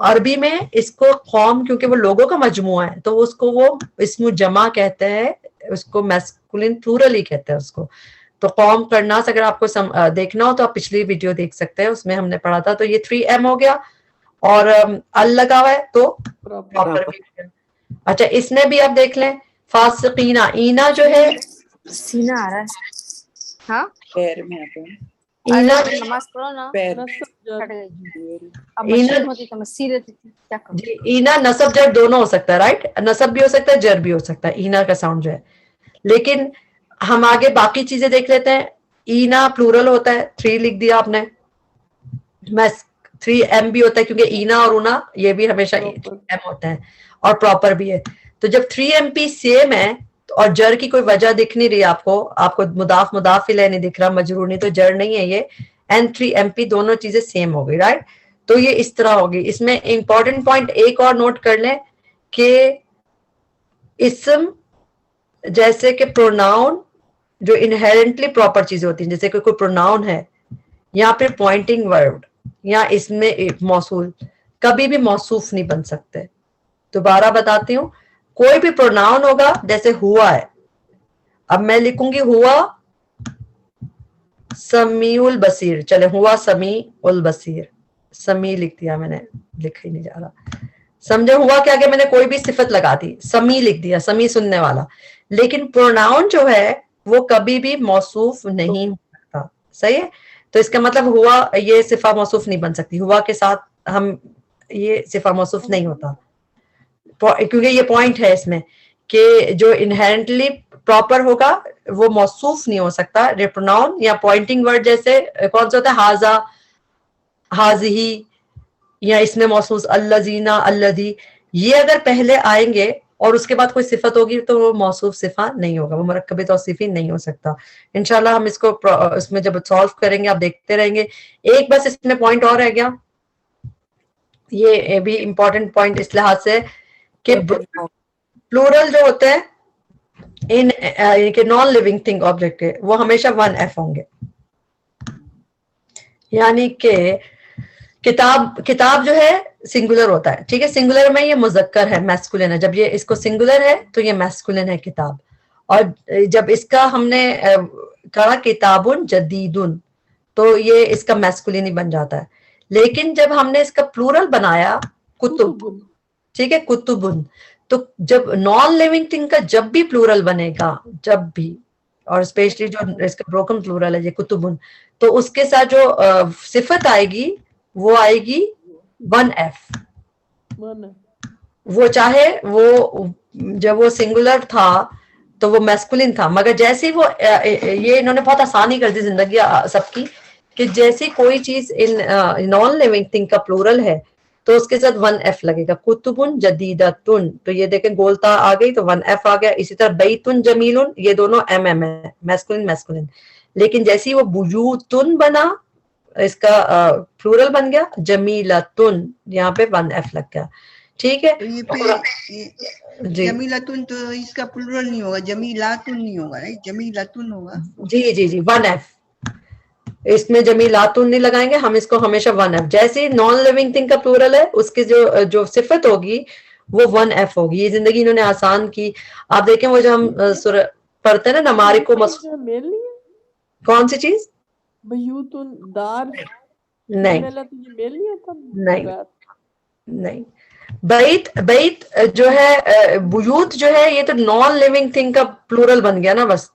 عربی میں اس کو قوم کیونکہ وہ لوگوں کا مجموعہ ہے تو اس کو وہ اسم جمع کہتے ہیں, اس کو میسکولن پلورل ہی کہتے ہیں اس کو. تو قوم کرناس اگر آپ کو دیکھنا ہو تو آپ پچھلی ویڈیو دیکھ سکتے ہیں, اس میں ہم نے پڑھا تھا. تو یہ 3M ہو گیا اور ال لگا ہوا ہے تو پراپر بھی ہو گیا. اچھا اس میں بھی آپ دیکھ لیں فاسقینہ, اینا جو ہے سینہ آ رہا ہے. ہاں پیر میں آتے ہیں. اینا نماز پڑھو نا, پیر ہٹ گئی. اب مشین ہوتی تو میں سی رہتی تھی, کیا کروں. جی, اینا نصب جر دونوں ہو سکتا ہے, رائٹ, نصب بھی ہو سکتا ہے جر بھی ہو سکتا ہے اینا کا ساؤنڈ جو ہے. لیکن ہم آگے باقی چیزیں دیکھ لیتے ہیں. اینا پلورل ہوتا ہے, 3 لکھ دیا آپ نے. 3M بھی ہوتا ہے کیونکہ اینا اور اونا یہ بھی ہمیشہ 3M ہوتا ہے اور پراپر بھی ہے. تو جب 3MP سیم ہے اور جر کی کوئی وجہ دکھ نہیں رہی آپ کو مضاف مضاف الیہ نہیں دکھ رہا, مجرور نہیں, تو جر نہیں ہے یہ. N3MP دونوں چیزیں سیم ہو گئی, رائٹ. تو یہ اس طرح ہوگی. اس میں امپورٹنٹ پوائنٹ ایک اور نوٹ کر لیں کہ اسم جیسے کہ پروناؤن جو انہیرنٹلی پراپر چیزیں ہوتی ہیں, جیسے کہ کوئی پروناؤن ہے یا پھر پوائنٹنگ ورڈ یا اس میں موصول, کبھی بھی موصوف نہیں بن سکتے. دوبارہ بتاتی ہوں, کوئی بھی پروناؤن ہوگا جیسے ہوا ہے, اب میں لکھوں گی ہوا سمیع البصیر, چلے ہوا سمیع البصیر, سمیع لکھ دیا میں نے, لکھ ہی نہیں جا رہا, سمجھے. ہوا کیا کہ میں نے کوئی بھی صفت لگا دی, سمیع لکھ دیا, سمیع سننے والا. لیکن پروناؤن جو ہے وہ کبھی بھی موصوف نہیں ہو سکتا, صحیح ہے. تو اس کا مطلب ہوا یہ صفہ موصوف نہیں بن سکتی, ہوا کے ساتھ ہم یہ صفہ موصوف نہیں ہوتا, کیونکہ یہ پوائنٹ ہے اس میں کہ جو انہیرنٹلی پراپر ہوگا وہ موصوف نہیں ہو سکتا. پروناؤن یا پوائنٹنگ ورڈ جیسے کون سا ہوتا ہے, ہاذا, ہاذہی, یا اس میں موصوف الذین, الذی, یہ اگر پہلے آئیں گے اور اس کے بعد کوئی صفت ہوگی تو وہ موصوف صفہ نہیں ہوگا, وہ مرکب توصیفی نہیں ہو سکتا. انشاءاللہ ہم اس کو اس میں جب سالو کریں گے آپ دیکھتے رہیں گے. ایک بس اس میں پوائنٹ اور رہ گیا, یہ بھی امپورٹنٹ پوائنٹ اس لحاظ سے کہ پلورل جو ہوتے ہیں ان نان لیونگ تھنگ آبجیکٹ کے, وہ ہمیشہ 1F ہوں گے. یعنی کہ کتاب جو ہے سنگولر ہوتا ہے, ٹھیک ہے, سنگولر میں یہ مذکر ہے, میسکولن ہے. جب یہ اس کو سنگولر ہے تو یہ میسکولن ہے کتاب. اور جب اس کا ہم نے کہا کتاب جدیدن تو یہ اس کا میسکولن ہی بن جاتا ہے. لیکن جب ہم نے اس کا پلورل بنایا کتب, ٹھیک ہے, کتبن, تو جب نان لیونگ تھنگ کا جب بھی پلورل بنے گا, جب بھی, اور اسپیشلی جو اس کا بروکن پلورل ہے یہ کتبن, تو اس کے ساتھ جو صفت آئے گی وہ آئے گی 1F. وہ چاہے وہ جب وہ سنگولر تھا تو وہ میسکولن تھا, مگر جیسے وہ یہ انہوں نے بہت آسانی کر دی زندگی سب کی کہ جیسے کوئی چیز نان لیونگ تھنگ کا پلورل ہے تو اس کے ساتھ 1F لگے گا. کتبن جدیدتن, تو یہ دیکھیں گولتا آ گئی تو 1F آ گیا. اسی طرح بیتن جمیلن, یہ دونوں MM ہے, میسکولن میسکولن. لیکن جیسی وہ بیوتن بنا, اس کا پلورل بن گیا جمیلتن, یہاں پہ 1F لگ گیا, ٹھیک ہے. تو یہ جمیلتن تو اس کا پلورل نہیں ہوگا, جمیلاتن نہیں ہوگا, جمیلتن ہوگا. جی 1F, اس میں جمیلاتن نہیں لگائیں گے ہم, اس کو ہمیشہ 1F. جیسے نان لیونگ تھنگ کا پلورل ہے اس کی جو صفت ہوگی وہ 1F ہوگی. یہ زندگی انہوں نے آسان کی. آپ دیکھیں وہ جو ہم پڑھتے ہیں نا نمارق کو کون سی چیز, بیوتن دار, نہیں میل نہیں ہے تب نہیں, بیت جو ہے بیوت جو ہے یہ تو نان لیونگ تھنگ کا پلورل بن گیا نا بس.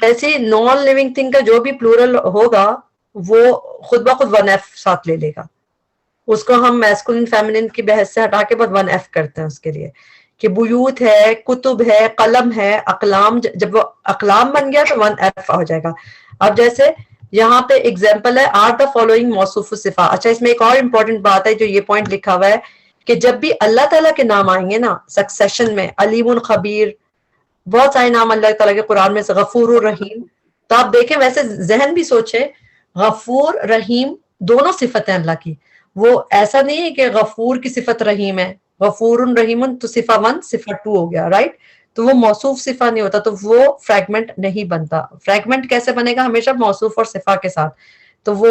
جیسے نان لیونگ تھنگ کا جو بھی پلورل ہوگا وہ خود بخود 1F ساتھ لے لے گا. اس کو ہم میسکولن فیمنن کی بحث سے ہٹا کے بعد 1F کرتے ہیں اس کے لیے کہ بیوت ہے, کتب ہے, قلم ہے, اقلام. جب وہ اقلام بن گیا تو 1F ہو جائے گا. اب جیسے یہاں پہ ایگزامپل ہے آر دا فالوئنگ موصوف الصفات. اچھا اس میں ایک اور امپورٹنٹ بات ہے جو یہ پوائنٹ لکھا ہوا ہے کہ جب بھی اللہ تعالیٰ کے نام آئیں گے نا سکسیشن میں, علیم خبیر, بہت سارے نام اللہ تعالیٰ کے قرآن میں سے, غفور الرحیم, تو آپ دیکھیں ویسے ذہن بھی سوچے غفور رحیم دونوں صفت ہیں اللہ کی. وہ ایسا نہیں ہے کہ غفور کی صفت رحیم ہے, غفور رحیم تو صفہ 1 صفہ 2 ہو گیا, رائٹ. تو وہ موصوف صفہ نہیں ہوتا, تو وہ فریگمنٹ نہیں بنتا. فریگمنٹ کیسے بنے گا؟ ہمیشہ موصوف اور صفہ کے ساتھ. تو وہ